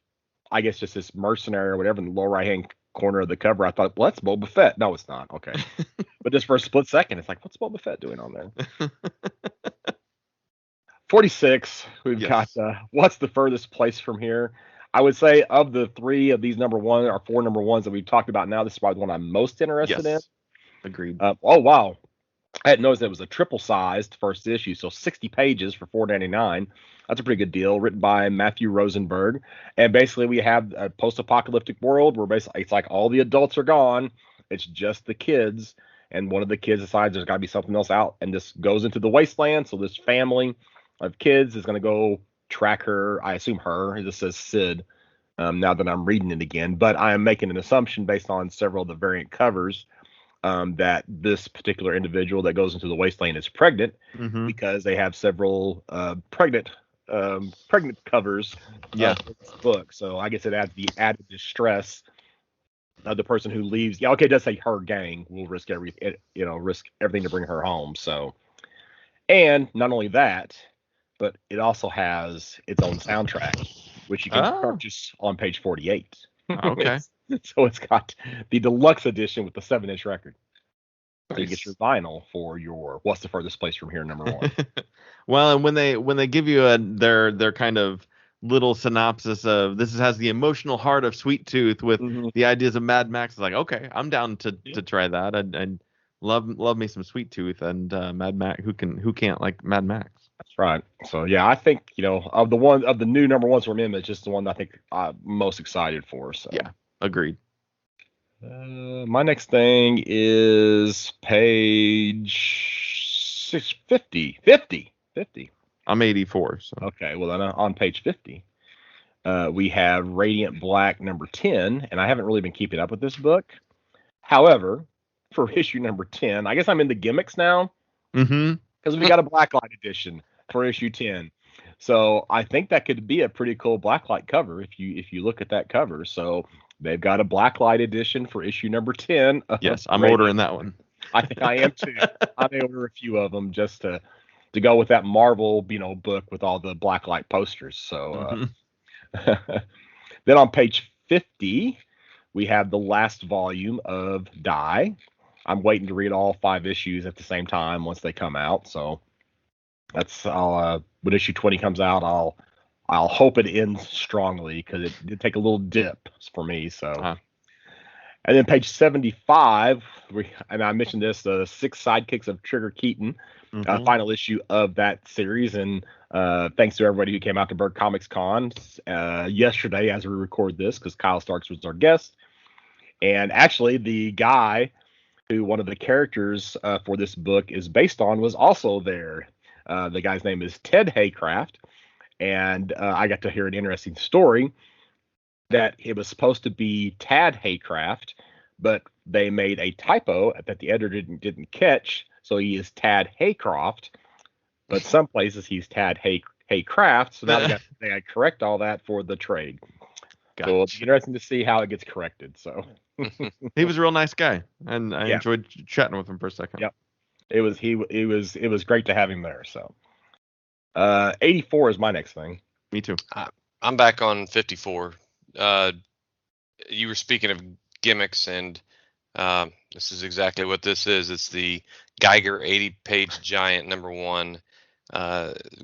I guess just this mercenary or whatever in the lower right-hand corner of the cover, I thought, well, that's Boba Fett. No, it's not. Okay. But just for a split second, it's like, what's Boba Fett doing on there? 46, we've got what's the furthest place from here? I would say of the three of these number one or four number ones that we've talked about now, this is probably the one I'm most interested in. Agreed. Oh, wow. I hadn't noticed it was a triple-sized first issue, so 60 pages for $4.99. That's a pretty good deal, written by Matthew Rosenberg. And basically we have a post-apocalyptic world where basically it's like all the adults are gone. It's just the kids. And one of the kids decides there's got to be something else out and just goes into the wasteland. So this family of kids is going to go track her. I assume her. This says Sid. Now that I'm reading it again, but I am making an assumption based on several of the variant covers that this particular individual that goes into the wasteland is pregnant because they have several pregnant covers Yeah. of this book. So I guess it adds the added distress of the person who leaves. Yeah, okay, it does say her gang will risk risk everything to bring her home. So, and not only that, but it also has its own soundtrack, which you can purchase on page 48. Okay. So it's got the deluxe edition with the 7-inch record. So you Nice. get your vinyl for your What's the Furthest Place from Here #1. Well, and when they give you their kind of little synopsis of this has the emotional heart of Sweet Tooth with the ideas of Mad Max, it's like, okay, I'm down to try that. And love me some Sweet Tooth and Mad Max. Who can't like Mad Max? That's right. So yeah, I think of the new #1s from him, it's just the one I think I'm most excited for. So yeah, agreed. My next thing is page 650. 50. I'm 84. So okay, well then on page 50, we have Radiant Black #10, and I haven't really been keeping up with this book. However, for issue #10, I guess I'm into gimmicks now. Because we got a blacklight edition for issue 10. So I think that could be a pretty cool blacklight cover if you look at that cover. So they've got a blacklight edition for issue #10. Yes, I'm ordering that one. I think I am too. I may order a few of them just to go with that Marvel, book with all the blacklight posters. So then on page 50, we have the last volume of Die. I'm waiting to read all 5 issues at the same time once they come out. So when issue 20 comes out, I'll hope it ends strongly because it did take a little dip for me. So, and then page 75, and I mentioned this, the 6 Sidekicks of Trigger Keaton, final issue of that series. And thanks to everybody who came out to Berg Comics Con yesterday as we record this, because Kyle Starks was our guest. And actually, the guy who one of the characters for this book is based on was also there. The guy's name is Ted Haycraft, and I got to hear an interesting story that it was supposed to be Tad Haycraft, but they made a typo that the editor didn't catch, so he is Tad Haycroft, but some places he's Tad Haycraft, so now they got to correct all that for the trade. Gotcha. So it'll be interesting to see how it gets corrected. So he was a real nice guy, and I enjoyed chatting with him for a second. Yep, it was great to have him there. So 84 is my next thing. Me too. I'm back on 54. You were speaking of gimmicks, and this is exactly what this is. It's the Geiger 80-page giant #1.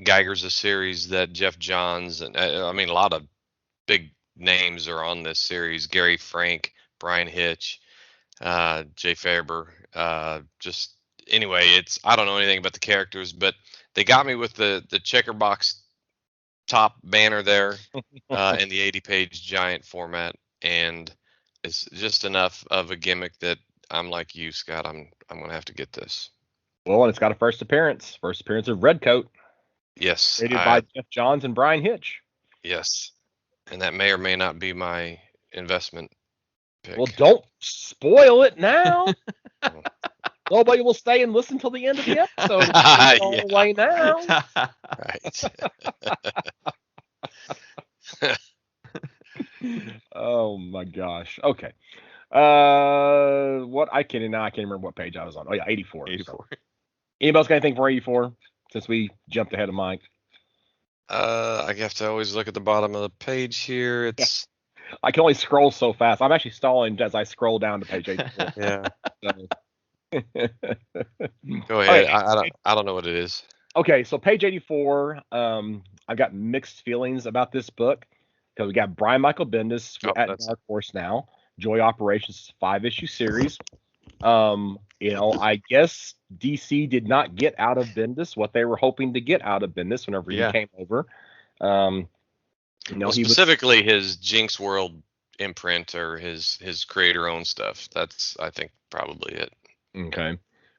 Geiger's a series that Jeff Johns and a lot of big names are on this series. Gary Frank, Brian Hitch, Jay Faber. Just anyway, I don't know anything about the characters, but they got me with the checker box top banner there in the 80-page giant format, and it's just enough of a gimmick that I'm like you, Scott. I'm gonna have to get this. Well, and it's got a first appearance of Redcoat. Yes, created by Jeff Johns and Brian Hitch. Yes, and that may or may not be my investment pick. Well, don't spoil it now. Nobody will stay and listen till the end of the episode. All the way now. Right. Oh my gosh. Okay. I can't remember what page I was on. Oh yeah, 84. 84. So. Anybody else got anything for 84? Since we jumped ahead of Mike. I have to always look at the bottom of the page here. It's I can only scroll so fast. I'm actually stalling as I scroll down to page 84. Yeah. So. Go ahead. Right. I don't know what it is. Okay, so page 84. I've got mixed feelings about this book because we got Brian Michael Bendis at Dark Horse now. Joy Operations 5-issue series. I guess DC did not get out of Bendis what they were hoping to get out of Bendis whenever he came over. Specifically his Jinx World imprint or his creator-owned stuff. That's, I think, probably it. Okay.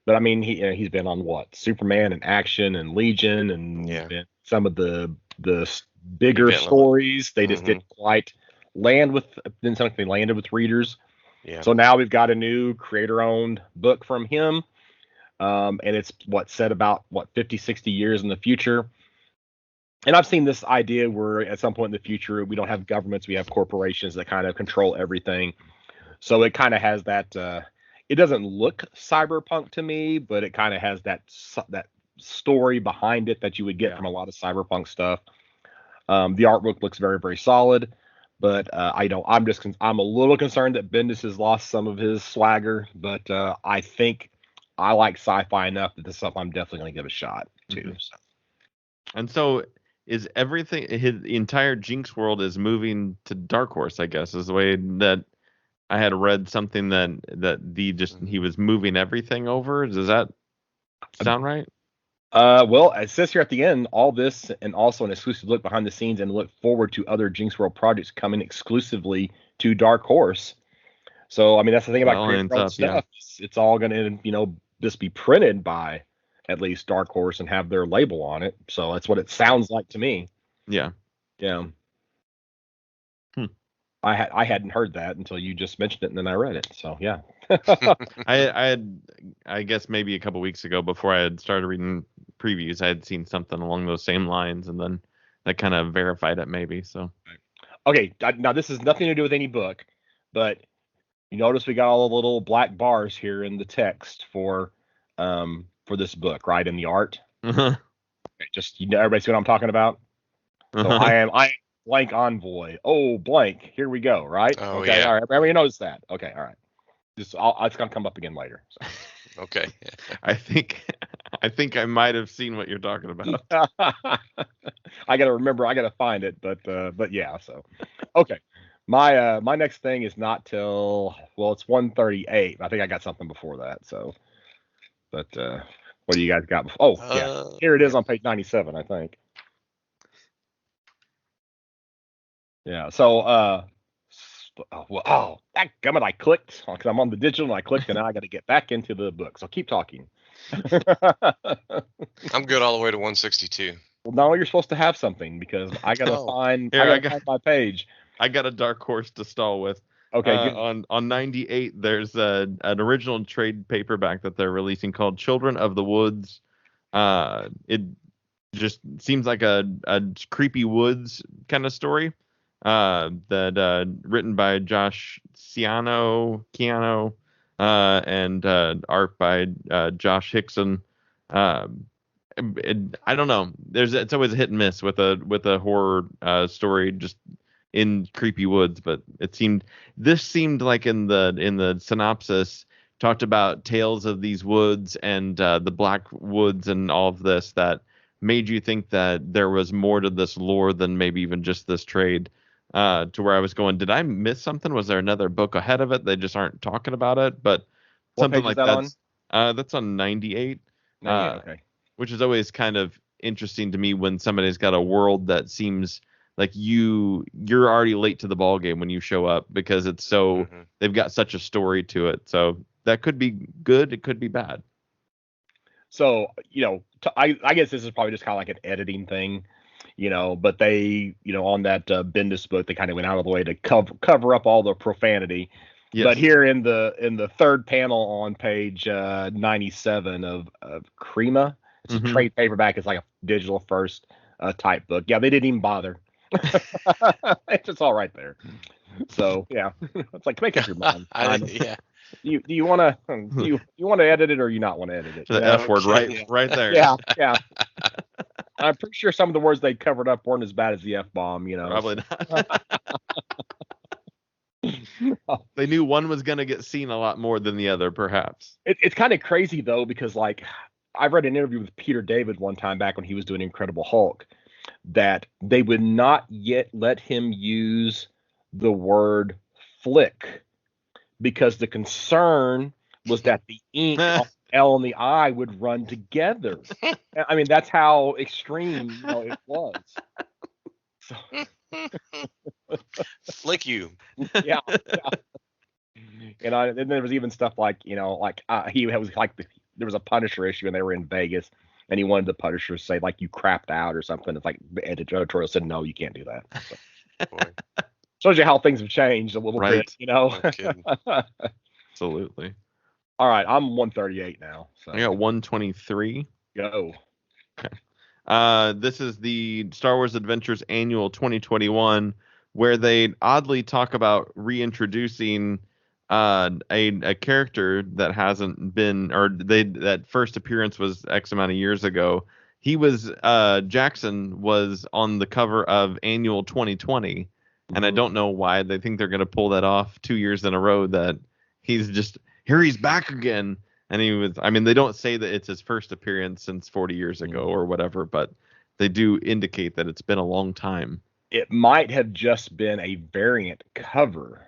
But I mean, he's been on what? Superman and Action and Legion, and Yeah. been some of the bigger Event level. stories. They just didn't quite land with. Then something they landed with readers. Yeah. So now we've got a new creator-owned book from him, and it's set about 50, 60 years in the future. And I've seen this idea where at some point in the future we don't have governments, we have corporations that kind of control everything. So it kind of has that. It doesn't look cyberpunk to me, but it kind of has that story behind it that you would get from a lot of cyberpunk stuff. The artwork looks very, very solid, but I'm a little concerned that Bendis has lost some of his swagger. But I think I like sci-fi enough that this is something I'm definitely going to give a shot to. Mm-hmm. And so is everything, his entire Jinx world is moving to Dark Horse, I guess, is the way that I had read something that he was moving everything over. Does that sound right? Well, it says here at the end, all this and also an exclusive look behind the scenes and look forward to other Jinx World projects coming exclusively to Dark Horse. So, I mean, that's the thing about creating your own stuff. Yeah. It's all going to, just be printed by at least Dark Horse and have their label on it. So that's what it sounds like to me. Yeah. Yeah. I hadn't heard that until you just mentioned it, and then I read it. So yeah. I guess maybe a couple weeks ago, before I had started reading previews, I had seen something along those same lines, and then that kind of verified it maybe. So okay, now this has nothing to do with any book, but you notice we got all the little black bars here in the text for this book, right, in the art. Okay, just everybody see what I'm talking about. So I am blank envoy. Oh, blank. Here we go. Right. Oh, okay. Yeah. All right. Everybody knows that. Okay. All right. It's gonna come up again later. So. Okay. I think I might have seen what you're talking about. I gotta remember. I gotta find it. But yeah. So okay. My next thing is not till it's 1:38. I think I got something before that. So, but what do you guys got? Yeah. Here it is on page 97. I think. Yeah. So, that gummit, I clicked because I'm on the digital and I clicked, and now I got to get back into the book. So keep talking. I'm good all the way to 162. Well, no, you're supposed to have something because I gotta find my page. I got a Dark Horse to stall with. Okay. On 98, there's an original trade paperback that they're releasing called Children of the Woods. It just seems like a creepy woods kind of story. Written by Josh Ciano, and art by Josh Hickson. I don't know. It's always a hit and miss with a horror story just in creepy woods, but this seemed like in the synopsis talked about tales of these woods and the black woods and all of this that made you think that there was more to this lore than maybe even just this trade. To where I was going, did I miss something? Was there another book ahead of it? They just aren't talking about it, but something like that's on 98. 98, okay. Which is always kind of interesting to me when somebody's got a world that seems like you're already late to the ball game when you show up because it's so they've got such a story to it. So that could be good, it could be bad. So I guess this is probably just kind of like an editing thing. But they, on that Bendis book, they kind of went out of the way to cover up all the profanity. Yes. But here in the third panel on page 97 of Crema, it's a trade paperback. It's like a digital first type book. Yeah, they didn't even bother. It's just all right there. So yeah, it's like make up your mind. Yeah. Do you want to edit it or you not want to edit it? The F word right there. Yeah. I'm pretty sure some of the words they covered up weren't as bad as the F-bomb, Probably not. They knew one was going to get seen a lot more than the other, perhaps. It's kind of crazy, though, because, like, I've read an interview with Peter David one time back when he was doing Incredible Hulk, that they would not yet let him use the word flick because the concern was that the ink L and the I would run together. I mean, that's how extreme it was. So. Flick you. Yeah. And then there was even stuff like he was like there was a Punisher issue and they were in Vegas and he wanted the Punisher to say like you crapped out or something. It's like the editorial said no, you can't do that. So, Boy, shows you how things have changed a little Right. bit, you know. no kidding. Absolutely. All right, I'm 138 now. So I got 123. go. This is the Star Wars Adventures Annual 2021, where they oddly talk about reintroducing a character that hasn't been, or that first appearance was X amount of years ago. He was Jackson was on the cover of Annual 2020, and I don't know why they think they're going to pull that off 2 years in a row. That he's just here, he's back again. And he was, I mean, they don't say that it's his first appearance since 40 years ago or whatever, but they do indicate that it's been a long time. It might have just been a variant cover.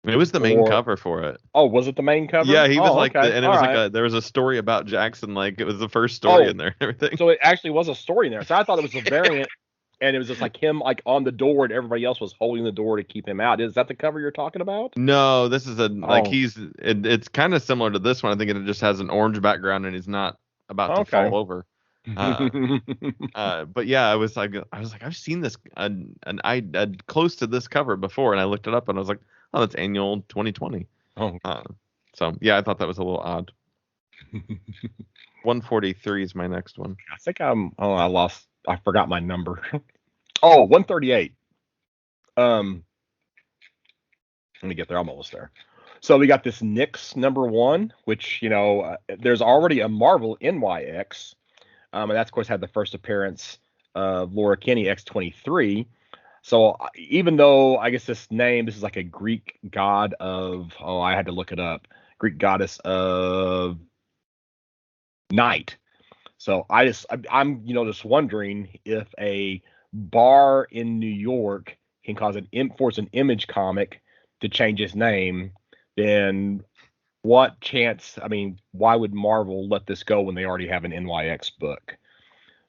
It was the main cover for it. Oh, was it the main cover? Yeah, he was like, okay. and it All was right. like there was a story about Jackson, like it was the first story in there and everything. So it actually was a story in there. So I thought it was a variant, and it was just like him like on the door, and everybody else was holding the door to keep him out. Is that the cover you're talking about? No, this is it's kind of similar to this one. I think it just has an orange background and he's not about to fall over. But yeah, I was like, I've seen this and I close to this cover before, and I looked it up and I was like, oh, that's Annual 2020. Oh, so yeah, I thought that was a little odd. 143 is my next one. I think I forgot my number. Oh, 138. Let me get there. I'm almost there. So we got this Nyx #1, which, you know, there's already a Marvel NYX. And that's, of course, had the first appearance of Laura Kinney, X-23. So even though I guess this is like a Greek god of, I had to look it up, Greek goddess of night. So I'm just wondering if a bar in New York can force an Image comic to change his name, then what chance? I mean, why would Marvel let this go when they already have an NYX book?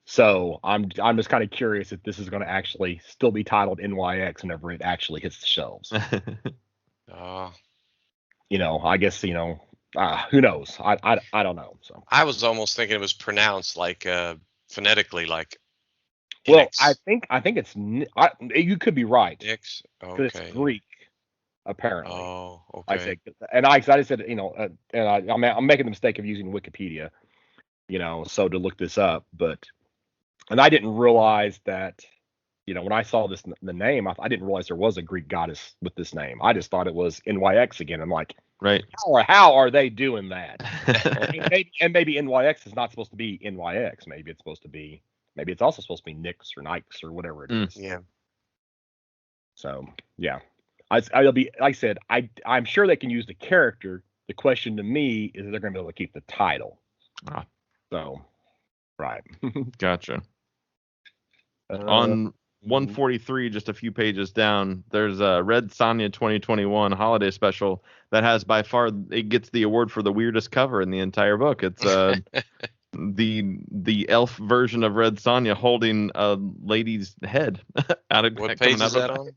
So I'm just kind of curious if this is going to actually still be titled NYX whenever it actually hits the shelves. I guess who knows? I don't know. So I was almost thinking it was pronounced like phonetically, like. Well, Nyx. I think it's you could be right. Nyx. Okay. It's Greek, apparently. Oh, okay. I said, and I said, I'm making the mistake of using Wikipedia, so to look this up, and I didn't realize that, when I saw the name, I didn't realize there was a Greek goddess with this name. I just thought it was NYX again. I'm like, right? How are they doing that? and maybe NYX is not supposed to be NYX. Maybe it's also supposed to be Nyx or Nikes or whatever it is. Yeah. So yeah, I'll be like I said, I'm sure they can use the character. The question to me is if they're going to be able to keep the title. So, right. Gotcha. On 143, just a few pages down, there's a Red Sonja 2021 holiday special that has by far, it gets the award for the weirdest cover in the entire book. It's the elf version of Red Sonja holding a lady's head out of what page is that on?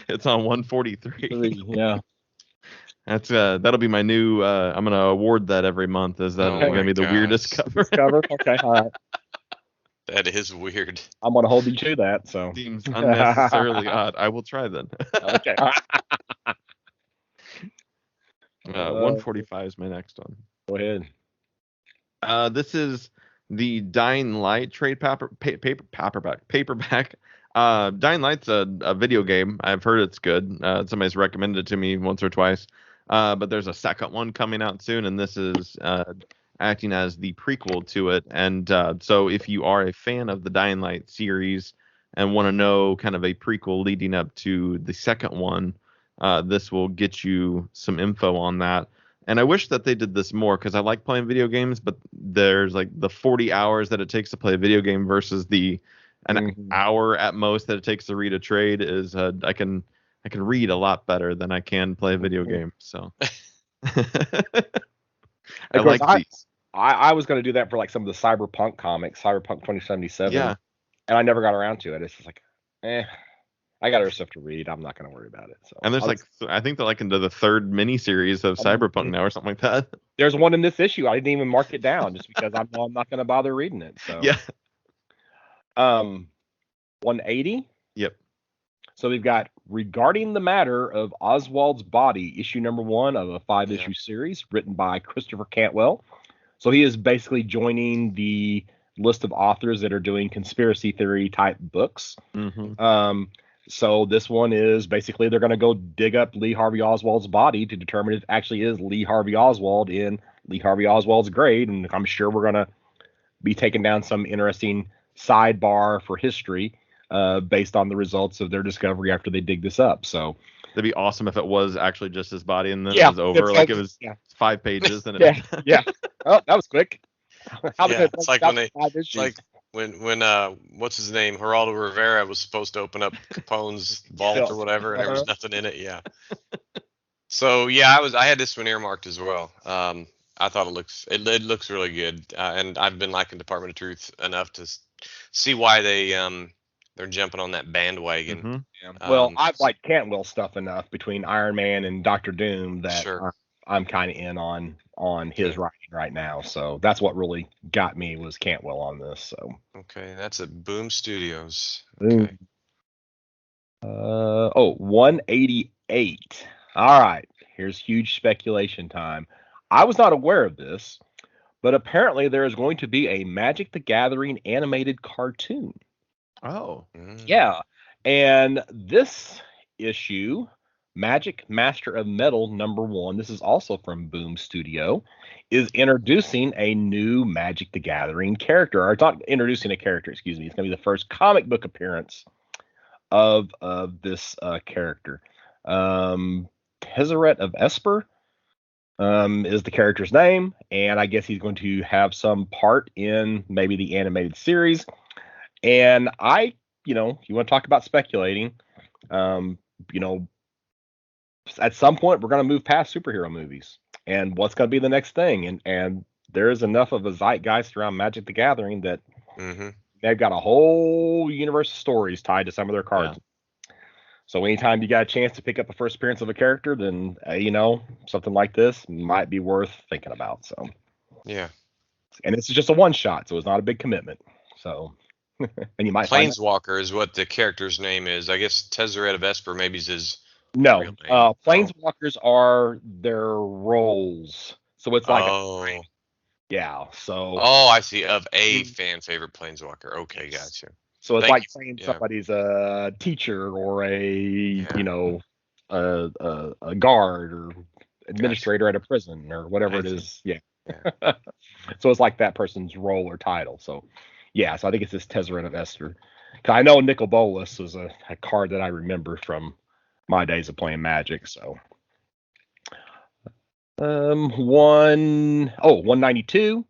It's on 143. Yeah. That's that'll be my new I'm gonna award that every month. Is that gonna be the weirdest cover? Okay, all right. That is weird. I'm gonna hold you to that. So seems unnecessarily odd. I will try then. Okay. 145 is my next one. Go ahead. This is the Dying Light trade paperback. Dying Light's a video game. I've heard it's good. Somebody's recommended it to me once or twice. But there's a second one coming out soon, and this is acting as the prequel to it. And so if you are a fan of the Dying Light series and want to know kind of a prequel leading up to the second one, this will get you some info on that. And I wish that they did this more because I like playing video games, but there's like the 40 hours that it takes to play a video game versus an hour at most that it takes to read a trade is I can read a lot better than I can play a video game. So I like these. I was going to do that for like some of the Cyberpunk comics, Cyberpunk 2077. Yeah. And I never got around to it. It's just like, I got other stuff to read. I'm not going to worry about it. So, And there's I think they're like into the third miniseries of Cyberpunk now or something like that. There's one in this issue. I didn't even mark it down just because I'm not going to bother reading it. So Yeah. 180. Yep. So we've got Regarding the Matter of Oswald's Body, issue number 1 of a 5-issue series written by Christopher Cantwell. So he is basically joining the list of authors that are doing conspiracy theory type books. Mm-hmm. So this one is basically they're going to go dig up Lee Harvey Oswald's body to determine if it actually is Lee Harvey Oswald in Lee Harvey Oswald's grave. And I'm sure we're going to be taking down some interesting sidebar for history based on the results of their discovery after they dig this up. So that'd be awesome if it was actually just his body and then Yeah, it was over. it's Like like- it was yeah. 5 pages. And yeah. Oh, that was quick. How Yeah, did it's like when they- 5 It's issues? like when what's his name, Geraldo Rivera was supposed to open up Capone's vault Yeah. or whatever, and there was Uh-huh. nothing in it. Yeah. So yeah, I had this one earmarked as well. I thought it looks really good, and I've been liking Department of Truth enough to see why they're jumping on that bandwagon. Mm-hmm. Yeah. Well, Um, I've liked Cantwell stuff enough between Iron Man and Doctor Doom that Sure. I'm kind of in on his Okay. writing right now. So that's what really got me was Cantwell on this. So Okay, that's at Boom Studios. Boom. Okay. 188. All right, here's huge speculation time. I was not aware of this, but apparently there is going to be a Magic the Gathering animated cartoon. Oh. Mm. Yeah. And this issue, Magic Master of Metal number 1, this is also from Boom Studio, is introducing a new Magic the Gathering character. Or it's not introducing a character, excuse me. It's going to be the first comic book appearance of this character. Tezzeret of Esper is the character's name, and I guess he's going to have some part in maybe the animated series. And you want to talk about speculating, at some point we're going to move past superhero movies and what's going to be the next thing. And there is enough of a zeitgeist around Magic the Gathering that Mm-hmm. they've got a whole universe of stories tied to some of their cards. So anytime you got a chance to pick up the first appearance of a character, then, something like this might be worth thinking about. So, Yeah. and this is just a one shot, so it's not a big commitment. So, and you might find Planeswalker is what the character's name is. I guess Tezzeret of Esper maybe is his no, real name. planeswalkers are their roles. So it's like, Oh. yeah. So, Oh, I see. Of a fan favorite Planeswalker. Okay, gotcha. so it's thank like you. saying Yeah. somebody's a teacher or a, Yeah. a guard or administrator at a prison or whatever I it see. is. Yeah. Yeah. So it's like that person's role or title. So, yeah. So I think it's this Tezzeret of Esther. 'Cause I know Nicol Bolas was a card that I remember from my days of playing Magic. So, 192.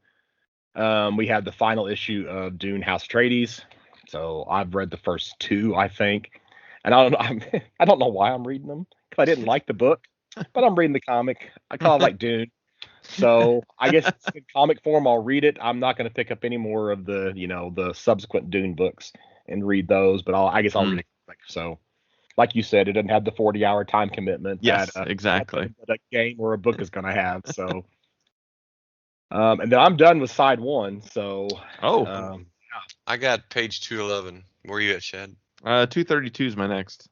We had the final issue of Dune House Atreides. So I've read the first 2, I think, and I don't know. I don't know why I'm reading them because I didn't like the book, but I'm reading the comic. I call it like Dune. So I guess it's in comic form. I'll read it. I'm not going to pick up any more of the the subsequent Dune books and read those, but I guess I'll read a comic. So, like you said, it doesn't have the 40-hour time commitment. Yes, that, exactly. that a game or a book is going to have. So, and then I'm done with side 1. So, Oh. I got page 211. Where are you at, Shad? 232 is my next.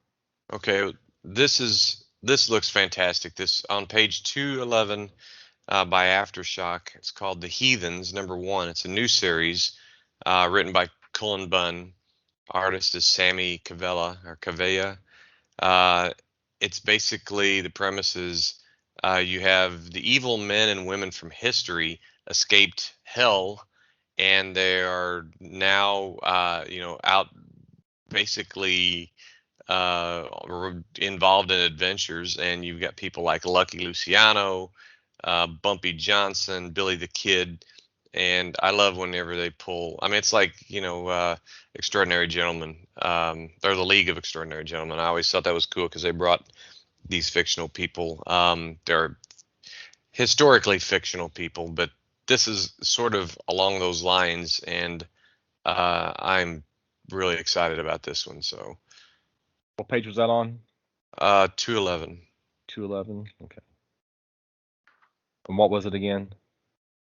Okay, this looks fantastic. This on page 211 by Aftershock. It's called The Heathens number 1. It's a new series written by Cullen Bunn. Artist is Sammy Cavella. It's basically the premise is you have the evil men and women from history escaped hell, and they are now out basically involved in adventures, and you've got people like Lucky Luciano, Bumpy Johnson, Billy the Kid, and I love whenever they pull. I mean, it's like Extraordinary Gentlemen. They're the League of Extraordinary Gentlemen. I always thought that was cool because they brought these fictional people. They're historically fictional people, but this is sort of along those lines, and I'm really excited about this one. So What page was that on? 211. 211. Okay. And what was it again?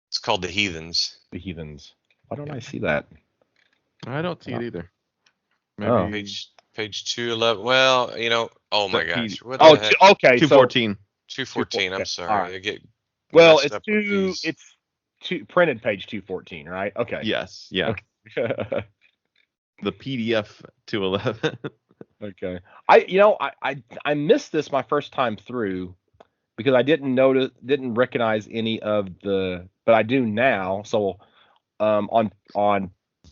It's called The Heathens. The Heathens. Why don't I see that? I don't see it either. Oh. Maybe Page 211. Well, oh my That gosh. What Oh, the heck? okay. 214. 214. I'm okay, sorry. all right. I get Well, messed up with these. it's printed page 214, right? Okay. Yes, yeah. Okay. The PDF 211. Okay. I missed this my first time through because I didn't recognize any of but I do now. So on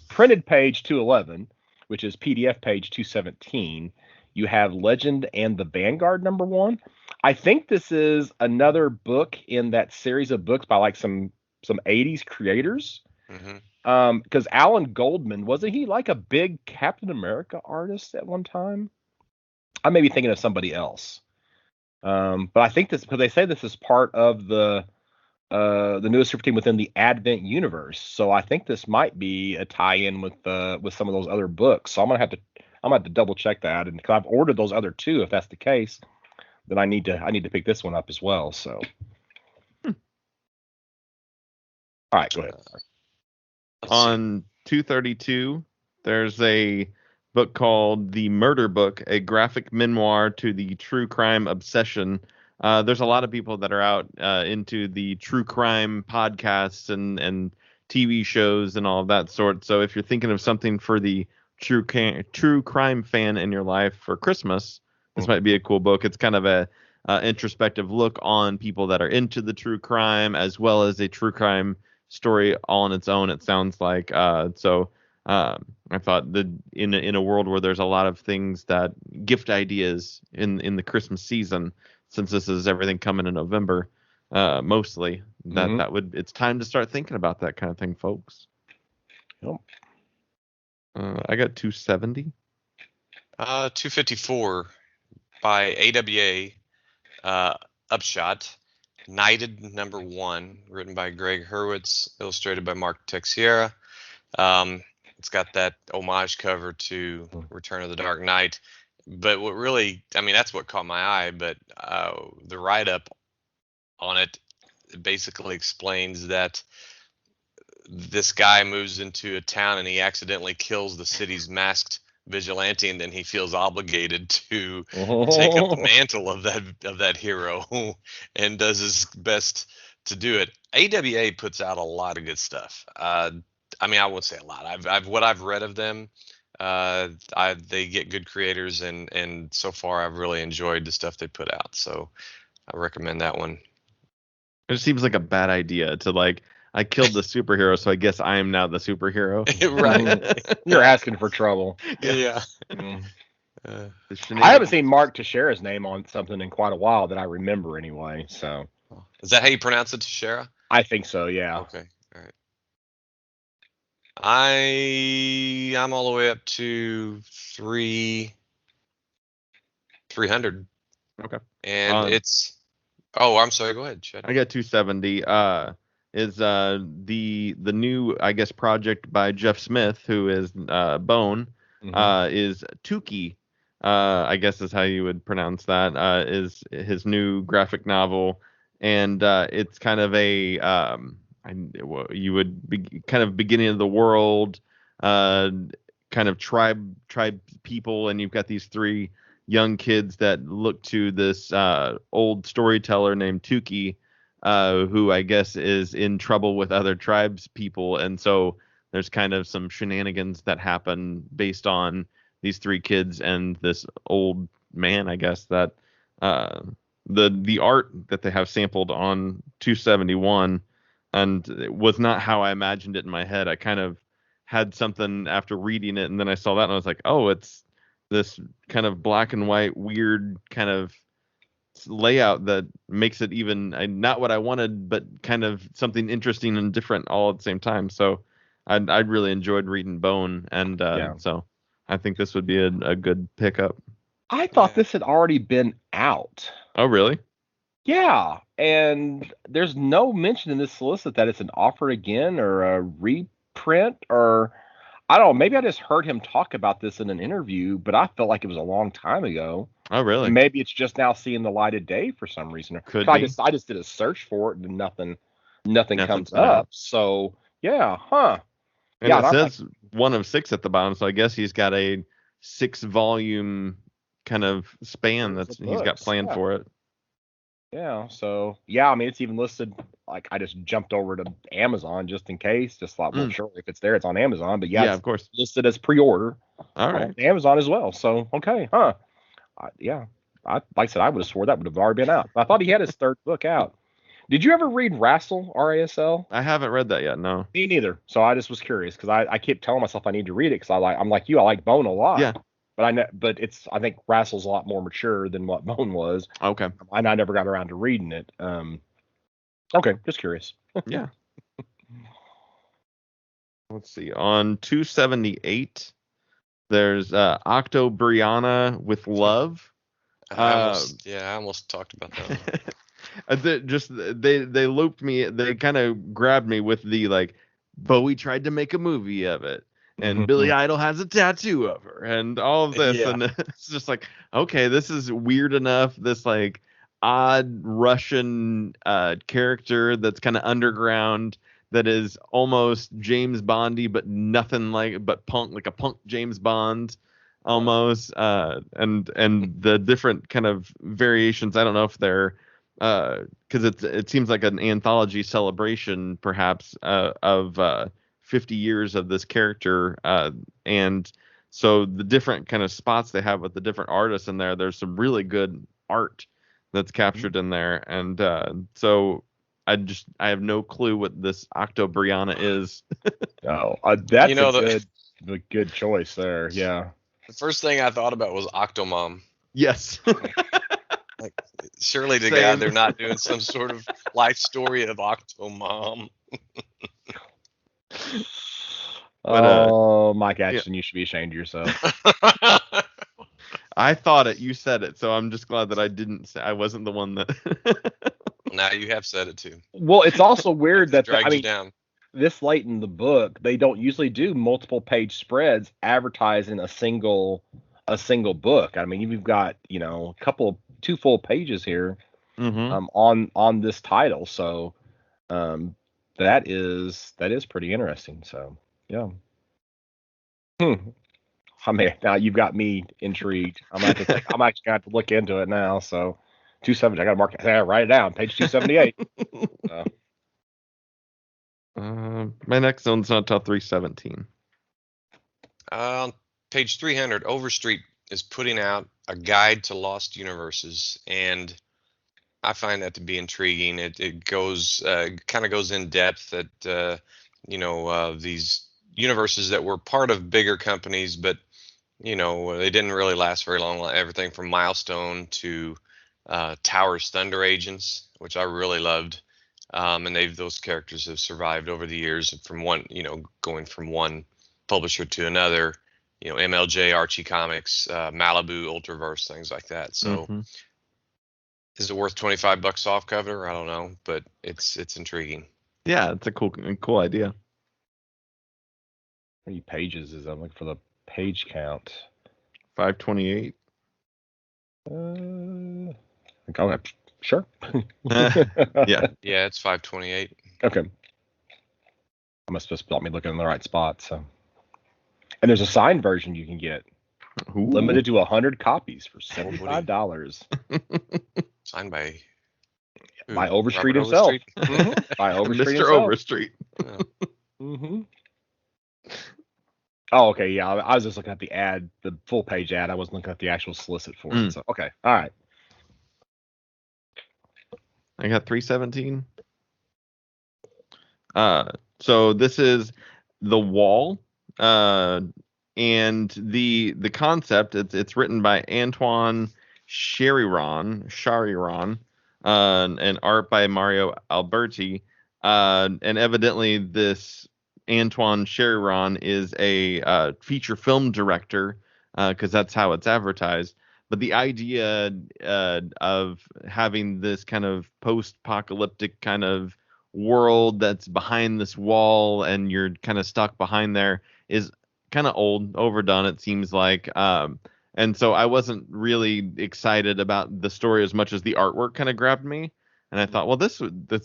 printed page 211, which is PDF page 217, you have Legend and the Vanguard #1. I think this is another book in that series of books by like some 80s creators. Hmm. Because Alan Goldman, wasn't he like a big Captain America artist at one time? I may be thinking of somebody else. But I think this, because they say this is part of the newest super team within the Advent universe. So I think this might be a tie-in with some of those other books. So I'm gonna have to double check that, and because I've ordered those other two, if that's the case, then I need to pick this one up as well. So, all right, go ahead. On 232, there's a book called The Murder Book, a graphic memoir to the true crime obsession. There's a lot of people that are out into the true crime podcasts and TV shows and all of that sort. So if you're thinking of something for the true crime fan in your life for Christmas, this might be a cool book. It's kind of a introspective look on people that are into the true crime, as well as a true crime story all on its own. It sounds like I thought that in a world where there's a lot of things that gift ideas in the Christmas season, since this is everything coming in November, mostly it's time to start thinking about that kind of thing, folks. Yep. I got 270. 254 by AWA. Upshot. Knighted #1, written by Greg Hurwitz, illustrated by Mark Texiera. It's got that homage cover to Return of the Dark Knight. But what really, that's what caught my eye. But the write-up on it basically explains that this guy moves into a town and he accidentally kills the city's masked vigilante, and then he feels obligated to take up the mantle of that hero and does his best to do it. AWA puts out a lot of good stuff. I won't say a lot. I've read of them. They get good creators, and so far I've really enjoyed the stuff they put out. So I recommend that one. It seems like a bad idea to I killed the superhero, so I guess I am now the superhero. Right. You're asking for trouble. Yeah. I haven't seen Mark Teixeira's name on something in quite a while that I remember anyway. So is that how you pronounce it, Teixeira? I think so. Yeah. Okay. All right. I'm all the way up to 300. Okay. And it's. Oh, I'm sorry. Go ahead, Chad. I got 270. Is the new, I guess, project by Jeff Smith, who is Bone, is Tukey, I guess is how you would pronounce that, is his new graphic novel, and it's kind of a you would be kind of beginning of the world, kind of tribe people, and you've got these three young kids that look to this old storyteller named Tukey, who I guess is in trouble with other tribes people, and so there's kind of some shenanigans that happen based on these three kids and this old man, I guess, that the art that they have sampled on 271, and it was not how I imagined it in my head. I kind of had something after reading it, and then I saw that and I was like, oh, it's this kind of black and white weird kind of layout that makes it even not what I wanted, but kind of something interesting and different all at the same time. So I really enjoyed reading Bone, and so I think this would be a good pickup. I thought this had already been out. Oh, really? Yeah, and there's no mention in this solicit that it's an offer again or a reprint, or I don't know. Maybe I just heard him talk about this in an interview, but I felt like it was a long time ago. Oh, really? And maybe it's just now seeing the light of day for some reason. Could I be. just did a search for it and nothing comes coming up. up. So yeah, huh? And Yeah, it and says 1 of 6 at the bottom, so I guess he's got a 6-volume kind of span There's that's the he's got books, planned yeah. for it. Yeah, so yeah, I mean it's even listed. Like I just jumped over to Amazon just in case. Just thought, well, sure, if it's there, it's on Amazon. But yeah, Yeah, it's of course. listed as pre-order All right. on Amazon as well. So okay, huh? Yeah, like I said, I would have swore that would have already been out. I thought he had his third book out. Did you ever read Rassel, R-A-S-L? I haven't read that yet. No. Me neither. So I just was curious because I keep telling myself I need to read it because I'm like you, I like Bone a lot. Yeah. But I think Rassel's a lot more mature than what Bone was. Okay. And I never got around to reading it. Okay, just curious. Yeah. Let's see. On 278, there's Octobriana with Love. I almost talked about that one. They looped me. They kind of grabbed me with the like, Bowie tried to make a movie of it, and Billy Idol has a tattoo of her, and all of this, and it's just like, okay, this is weird enough. This like odd Russian character that's kind of underground, that is almost James Bondy, but nothing but punk, like a punk James Bond almost, and the different kind of variations. I don't know if they're because it seems like an anthology celebration perhaps of 50 years of this character, and so the different kind of spots they have with the different artists in there, there's some really good art that's captured in there, and so I have no clue what this Octobriana is. Oh, that's a good choice there. Yeah. The first thing I thought about was Octomom. Yes. Like, surely to Same. God they're not doing some sort of life story of Octomom. But, Mike Ashton, you should be ashamed of yourself. I thought it. You said it, so I'm just glad that I didn't say. I wasn't the one that. Now you have said it too. Well, it's also weird that dragged you down. This late in the book, they don't usually do multiple page spreads advertising a single book. I mean, you've got two full pages here on this title, so that is pretty interesting. So yeah. I mean, now you've got me intrigued. I'm actually gonna have to look into it now. So 270, I gotta mark it. Write it down. Page 278. My next one's not till 317. Page 300, Overstreet is putting out a guide to lost universes, and I find that to be intriguing. It goes kind of goes in depth at these universes that were part of bigger companies, but they didn't really last very long. Everything from Milestone to Tower's Thunder Agents, which I really loved. And those characters have survived over the years from going from one publisher to another, MLJ, Archie Comics, Malibu, Ultraverse, things like that. So is it worth $25 soft cover? I don't know, but it's intriguing. Yeah, it's a cool idea. How many pages is that? Like for the page count? 528. Okay, sure. Yeah, it's 528. Okay. I must have spelled me looking in the right spot. So, and there's a signed version you can get, limited to 100 copies for $75. Signed by Overstreet himself. By Overstreet Mr. Overstreet. Oh, okay, yeah. I was just looking at the ad, the full page ad. I wasn't looking at the actual solicit for it. So, okay, all right. I got 317. So this is The Wall, and the concept. It's written by Antoine Chariron, and art by Mario Alberti. And evidently this Antoine Chariron is a feature film director, because that's how it's advertised. But the idea of having this kind of post-apocalyptic kind of world that's behind this wall and you're kind of stuck behind there is kind of old, overdone, it seems like. And so I wasn't really excited about the story as much as the artwork kind of grabbed me. And I thought, well,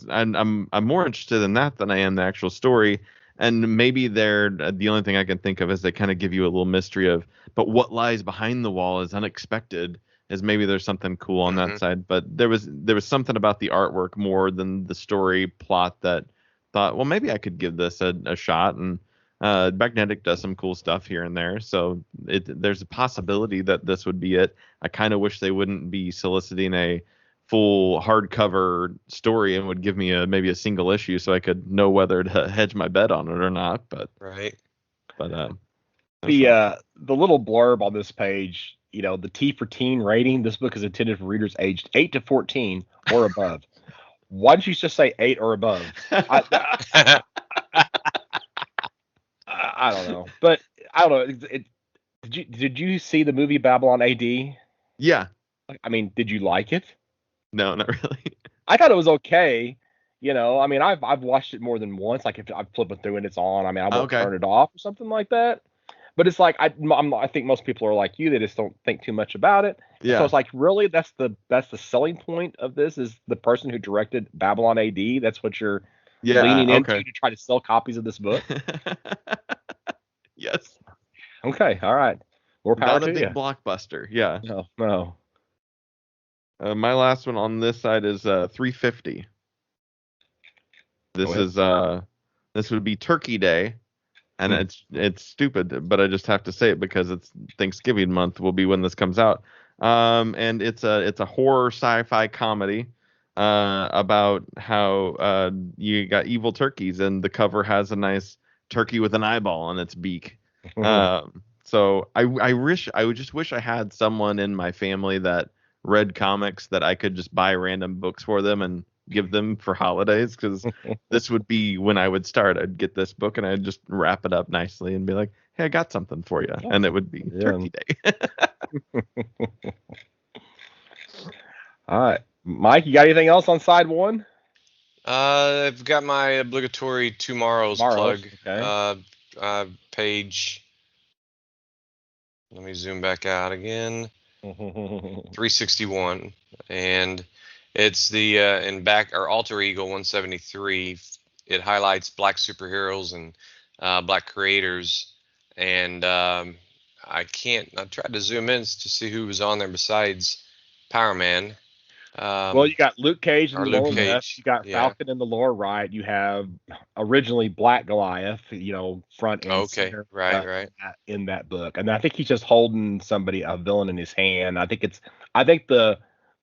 I'm more interested in that than I am the actual story. And maybe the only thing I can think of is they kind of give you a little mystery of, but what lies behind the wall is unexpected. Is maybe there's something cool on that side, but there was something about the artwork more than the story plot that thought, well, maybe I could give this a shot. And Magnetic does some cool stuff here and there, so there's a possibility that this would be it. I kind of wish they wouldn't be soliciting a full hardcover story and would give me maybe a single issue so I could know whether to hedge my bet on it or not. But the little blurb on this page, the T for teen rating. This book is intended for readers aged 8 to 14 or above. Why don't you just say 8 or above? I don't know, but I don't know. Did you see the movie Babylon AD? Yeah. I mean, did you like it? No, not really. I thought it was okay. I mean, I've watched it more than once. Like if I'm flipping through and it's on, I mean, I won't turn it off or something like that. But it's like I think most people are like you. They just don't think too much about it. Yeah. So it's like, really, that's the selling point of this is the person who directed Babylon AD. That's what you're leaning into to try to sell copies of this book. Yes. Okay. All right. More power to you. Not a big blockbuster. Yeah. No. My last one on this side is 350. This would be Turkey Day. And it's stupid, but I just have to say it because it's Thanksgiving month will be when this comes out. And it's a horror sci-fi comedy about how you got evil turkeys, and the cover has a nice turkey with an eyeball on its beak. So I would just wish I had someone in my family that read comics that I could just buy random books for them and give them for holidays, because this would be when I would start. I'd get this book and I'd just wrap it up nicely and be like, hey, I got something for you. And it would be Turkey Day. All right. Mike, you got anything else on side one? I've got my obligatory tomorrow's plug. Okay. Page. Let me zoom back out again. 361. And it's the in back or Alter Ego 173. It highlights black superheroes and black creators, and I tried to zoom in to see who was on there besides Power Man. Well, you got Luke Cage in the lower left. You got Falcon in the lower right. You have originally Black Goliath, front and center. Right. In that book, and I think he's just holding a villain in his hand. I think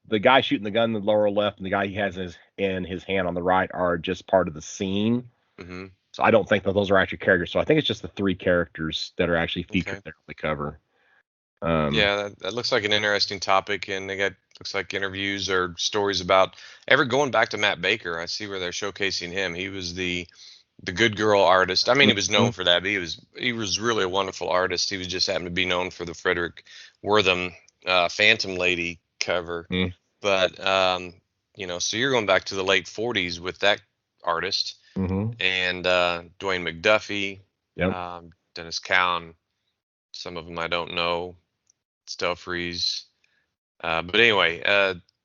the guy shooting the gun in the lower left and the guy he has in his hand on the right are just part of the scene. Mm-hmm. So I don't think that those are actually characters. So I think it's just the 3 characters that are actually featured there on the cover. That looks like an interesting topic, and they got looks like interviews or stories about going back to Matt Baker. I see where they're showcasing him. He was the Good Girl artist. I mean, he was known for that, but he was really a wonderful artist. He was just happened to be known for the Frederick Wortham Phantom Lady cover. But so you're going back to the late 40s with that artist. And Dwayne McDuffie, Dennis Cowan, some of them I don't know, Stelfreeze. But anyway,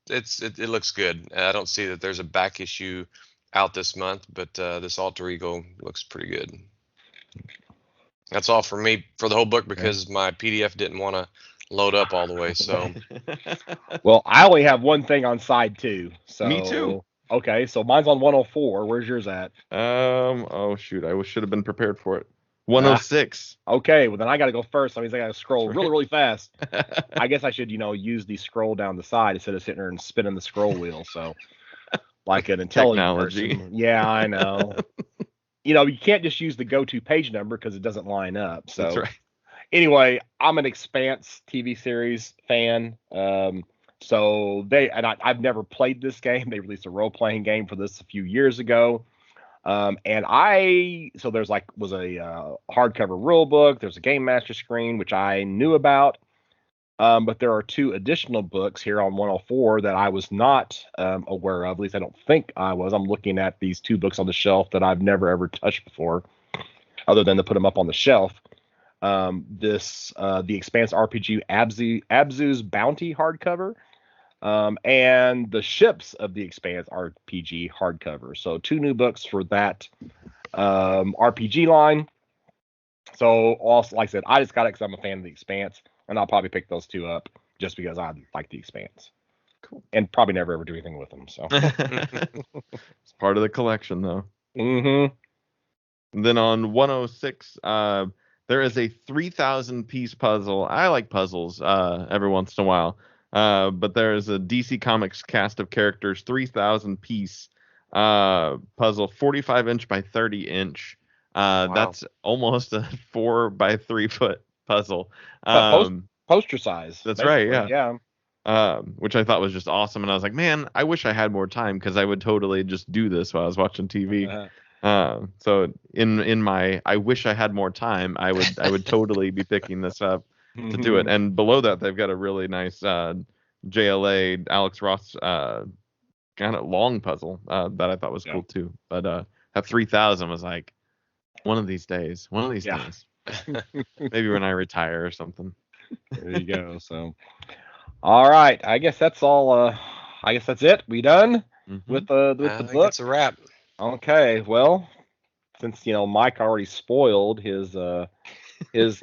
it looks good. I don't see that there's a back issue out this month, but this Alter Ego looks pretty good. That's all for me for the whole book because my PDF didn't want to load up all the way. So, well, I only have one thing on side 2. So me too. Okay, so mine's on 104. Where's yours at? Oh shoot, I should have been prepared for it. 106. Okay, well then I got to go first. That means I got to scroll really, really fast. I guess I should, use the scroll down the side instead of sitting there and spinning the scroll wheel. So, like an intelligent person. Yeah, I know. You can't just use the go-to page number because it doesn't line up. So, that's right. Anyway, I'm an Expanse TV series fan. So I've never played this game. They released a role-playing game for this a few years ago. So there's was a hardcover rule book. There's a game master screen, which I knew about. But there are 2 additional books here on 104 that I was not aware of. At least I don't think I was. I'm looking at these 2 books on the shelf that I've never ever touched before, other than to put them up on the shelf. The Expanse RPG Abzu's Bounty hardcover, and the Ships of the Expanse RPG hardcover. So 2 new books for that RPG line. So also, like I said, I just got it because I'm a fan of the Expanse, and I'll probably pick those 2 up just because I like the Expanse. Cool. And probably never ever do anything with them. So It's part of the collection, though. Mm-hmm. And then on 106, there is a 3,000 piece puzzle. I like puzzles every once in a while. But there is a DC Comics cast of characters 3,000 piece puzzle, 45-inch by 30-inch. Wow. That's almost a 4 by 3 foot puzzle. Poster size. That's right. basically, Yeah. Which I thought was just awesome. And I was like, man, I wish I had more time because I would totally just do this while I was watching TV. So in my I wish I had more time, I would totally be picking this up to do it. And below that, they've got a really nice JLA Alex Ross kind of long puzzle that I thought was cool too. But at 3,000 was like, one of these days, maybe when I retire or something. There you go. So, all right, I guess that's all. I guess that's it. We done with the I think book. it's a wrap. Okay, well, since Mike already spoiled his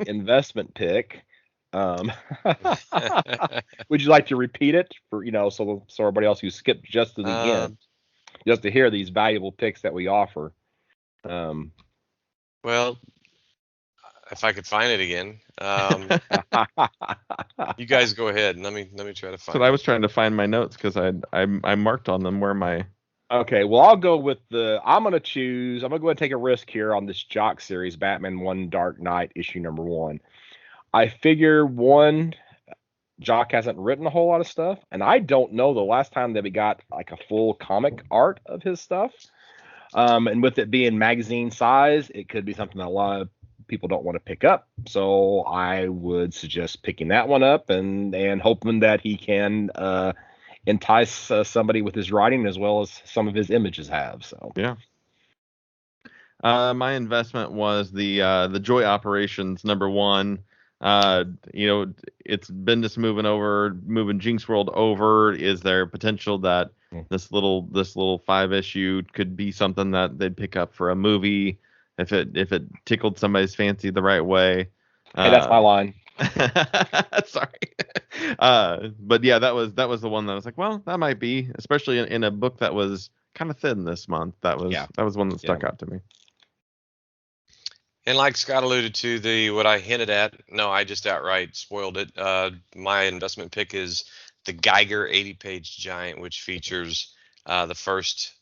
investment pick, would you like to repeat it for so everybody else who skipped just to the end, just to hear these valuable picks that we offer? Well, if I could find it again, you guys go ahead and let me try to find. So I was trying to find my notes because I marked on them where my. Okay, well, I'll go with I'm going to go ahead and take a risk here on this Jock series, Batman 1 Dark Knight, issue number 1. I figure, one, Jock hasn't written a whole lot of stuff, and I don't know the last time that we got like a full comic art of his stuff. And with it being magazine size, it could be something that a lot of people don't want to pick up. So I would suggest picking that one up and hoping that he can entice somebody with his writing as well as some of his images have. So yeah. My investment was the Joy Operations number 1. It's Bendis moving Jinx World over. Is there potential that this little 5-issue could be something that they'd pick up for a movie if it tickled somebody's fancy the right way? Hey, that's my line. Sorry. But yeah, that was the one that I was like, well, that might be, especially in a book that was kind of thin this month. That was one that stuck out to me. And like Scott alluded to, what I hinted at, no, I just outright spoiled it. My investment pick is the Geiger 80-page giant, which features the first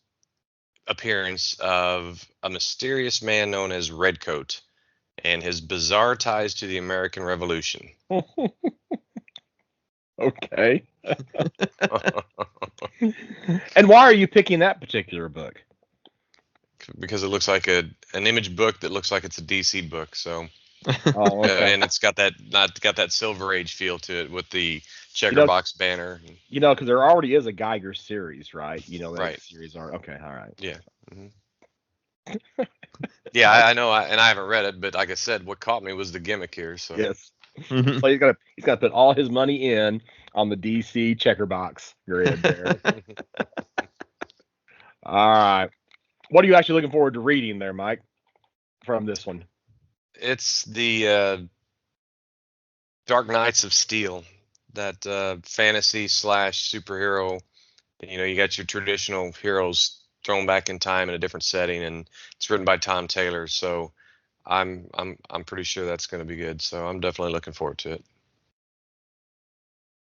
appearance of a mysterious man known as Redcoat and his bizarre ties to the American Revolution. Okay. And why are you picking that particular book? Because it looks like an image book that looks like it's a DC book. So, okay. And it's got that Silver Age feel to it with the checker box banner. Because there already is a Geiger series, right? Right. Series are okay. All right. Yeah. Mm-hmm. Yeah, I know, and I haven't read it, but like I said, what caught me was the gimmick here. So yes. So he's got to put all his money in on the DC checker box grid there. All right. What are you actually looking forward to reading there, Mike, from this one? It's the Dark Knights of Steel, that fantasy / superhero. You got your traditional heroes thrown back in time in a different setting, and it's written by Tom Taylor. So I'm pretty sure that's going to be good. So I'm definitely looking forward to it.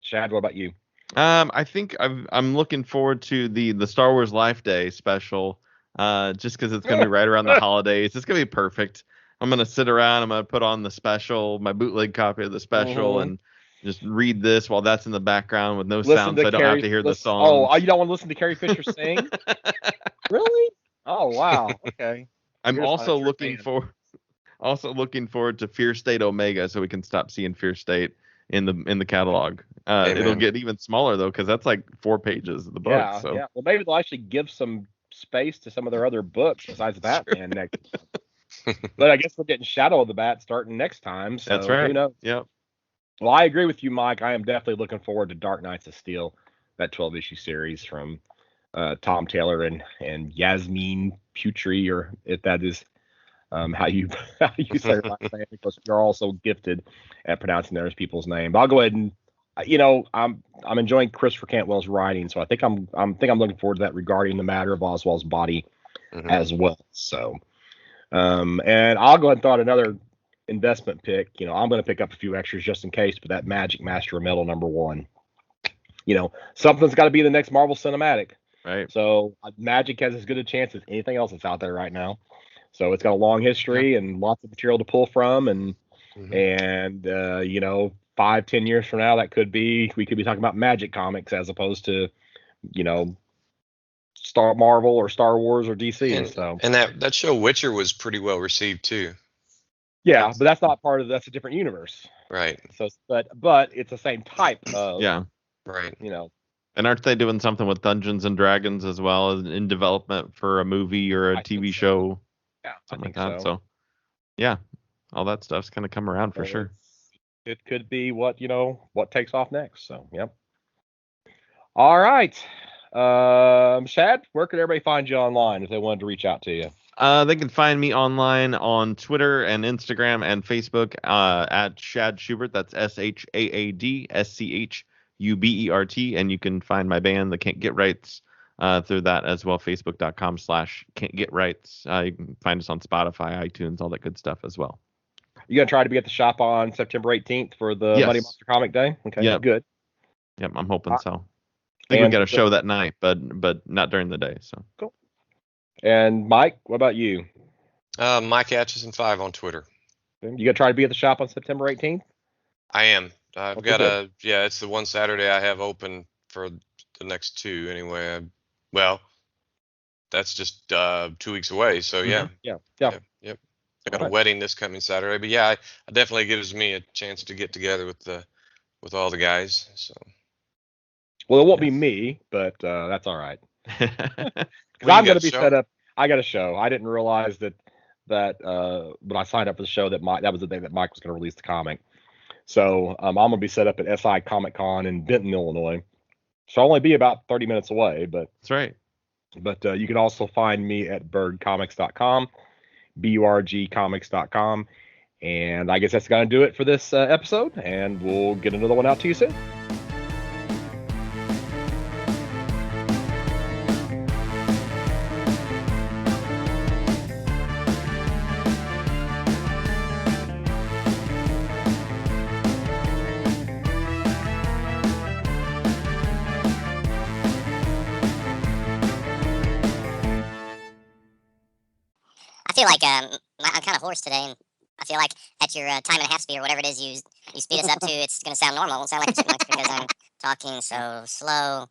Shad, what about you? I think I'm looking forward to the Star Wars Life Day special. Just because it's going to be right around the holidays. It's going to be perfect. I'm going to sit around. I'm going to put on the special, my bootleg copy of the special, and just read this while that's in the background with no sound, so I don't have to hear the song. Oh, you don't want to listen to Carrie Fisher sing? Really? Oh, wow. Okay. I'm also looking forward to Fear State Omega, so we can stop seeing Fear State in the catalog. It'll get even smaller though, because that's like 4 pages of the book. Yeah, so. yeah. Well, maybe they'll actually give some space to some of their other books besides Batman next. But I guess we're getting Shadow of the Bat starting next time. So That's right. Who knows? Yep. Well, I agree with you, Mike. I am definitely looking forward to Dark Knights of Steel, that 12-issue series from Tom Taylor and Yasmin Putri, or if that is how you say her last name, because you're also gifted at pronouncing those people's name. But I'll go ahead and I'm enjoying Christopher Cantwell's writing, so I think I'm looking forward to that regarding the matter of Oswald's body as well. So, and I'll go ahead and throw out another investment pick. I'm going to pick up a few extras just in case, but that Magic Master of Metal #1. Something's got to be the next Marvel Cinematic. Right. So Magic has as good a chance as anything else that's out there right now. So it's got a long history and lots of material to pull from, and 5-10 years from now, we could be talking about Magic comics as opposed to, Star Marvel or Star Wars or DC. And that show Witcher was pretty well received too. Yeah, but that's a different universe. Right. So, but it's the same type of. Yeah. Right. And aren't they doing something with Dungeons and Dragons as well as in development for a movie or a TV show? Yeah, something like that. So, yeah, all that stuff's gonna come around for sure. It could be what takes off next. So, yep. All right, Shad, where could everybody find you online if they wanted to reach out to you? They can find me online on Twitter and Instagram and Facebook at Shad Schubert. That's ShaadSchubert, and you can find my band, the Can't Get Rights, through that as well. Facebook.com/Can't Get Rights. You can find us on Spotify, iTunes, all that good stuff as well. You gonna try to be at the shop on September 18th for the Money Monster Comic Day? Okay, yep. Good. Yep, I'm hoping so. I think we got a show that night, but not during the day. So cool. And Mike, what about you? Mike Atchison 5 on Twitter. You gonna try to be at the shop on September 18th? I am. I've got it's the one Saturday I have open for the next two anyway. Well, that's just 2 weeks away. So yeah. Yep. I got a wedding this coming Saturday, but yeah, it definitely gives me a chance to get together with all the guys. So. Well, it won't be me, but that's all right. Because I'm going to be set up. I got a show. I didn't realize that when I signed up for the show that was the day that Mike was going to release the comic. So I'm going to be set up at SI Comic Con in Benton, Illinois. So I'll only be about 30 minutes away, but that's right. But you can also find me at burgcomics.com, burgcomics.com, and I guess that's going to do it for this episode, and we'll get another one out to you soon. I feel like I'm kind of hoarse today, and I feel like at your time and a half speed or whatever it is you speed us up to, it's going to sound normal. It won't sound like a chipmunk because I'm talking so slow.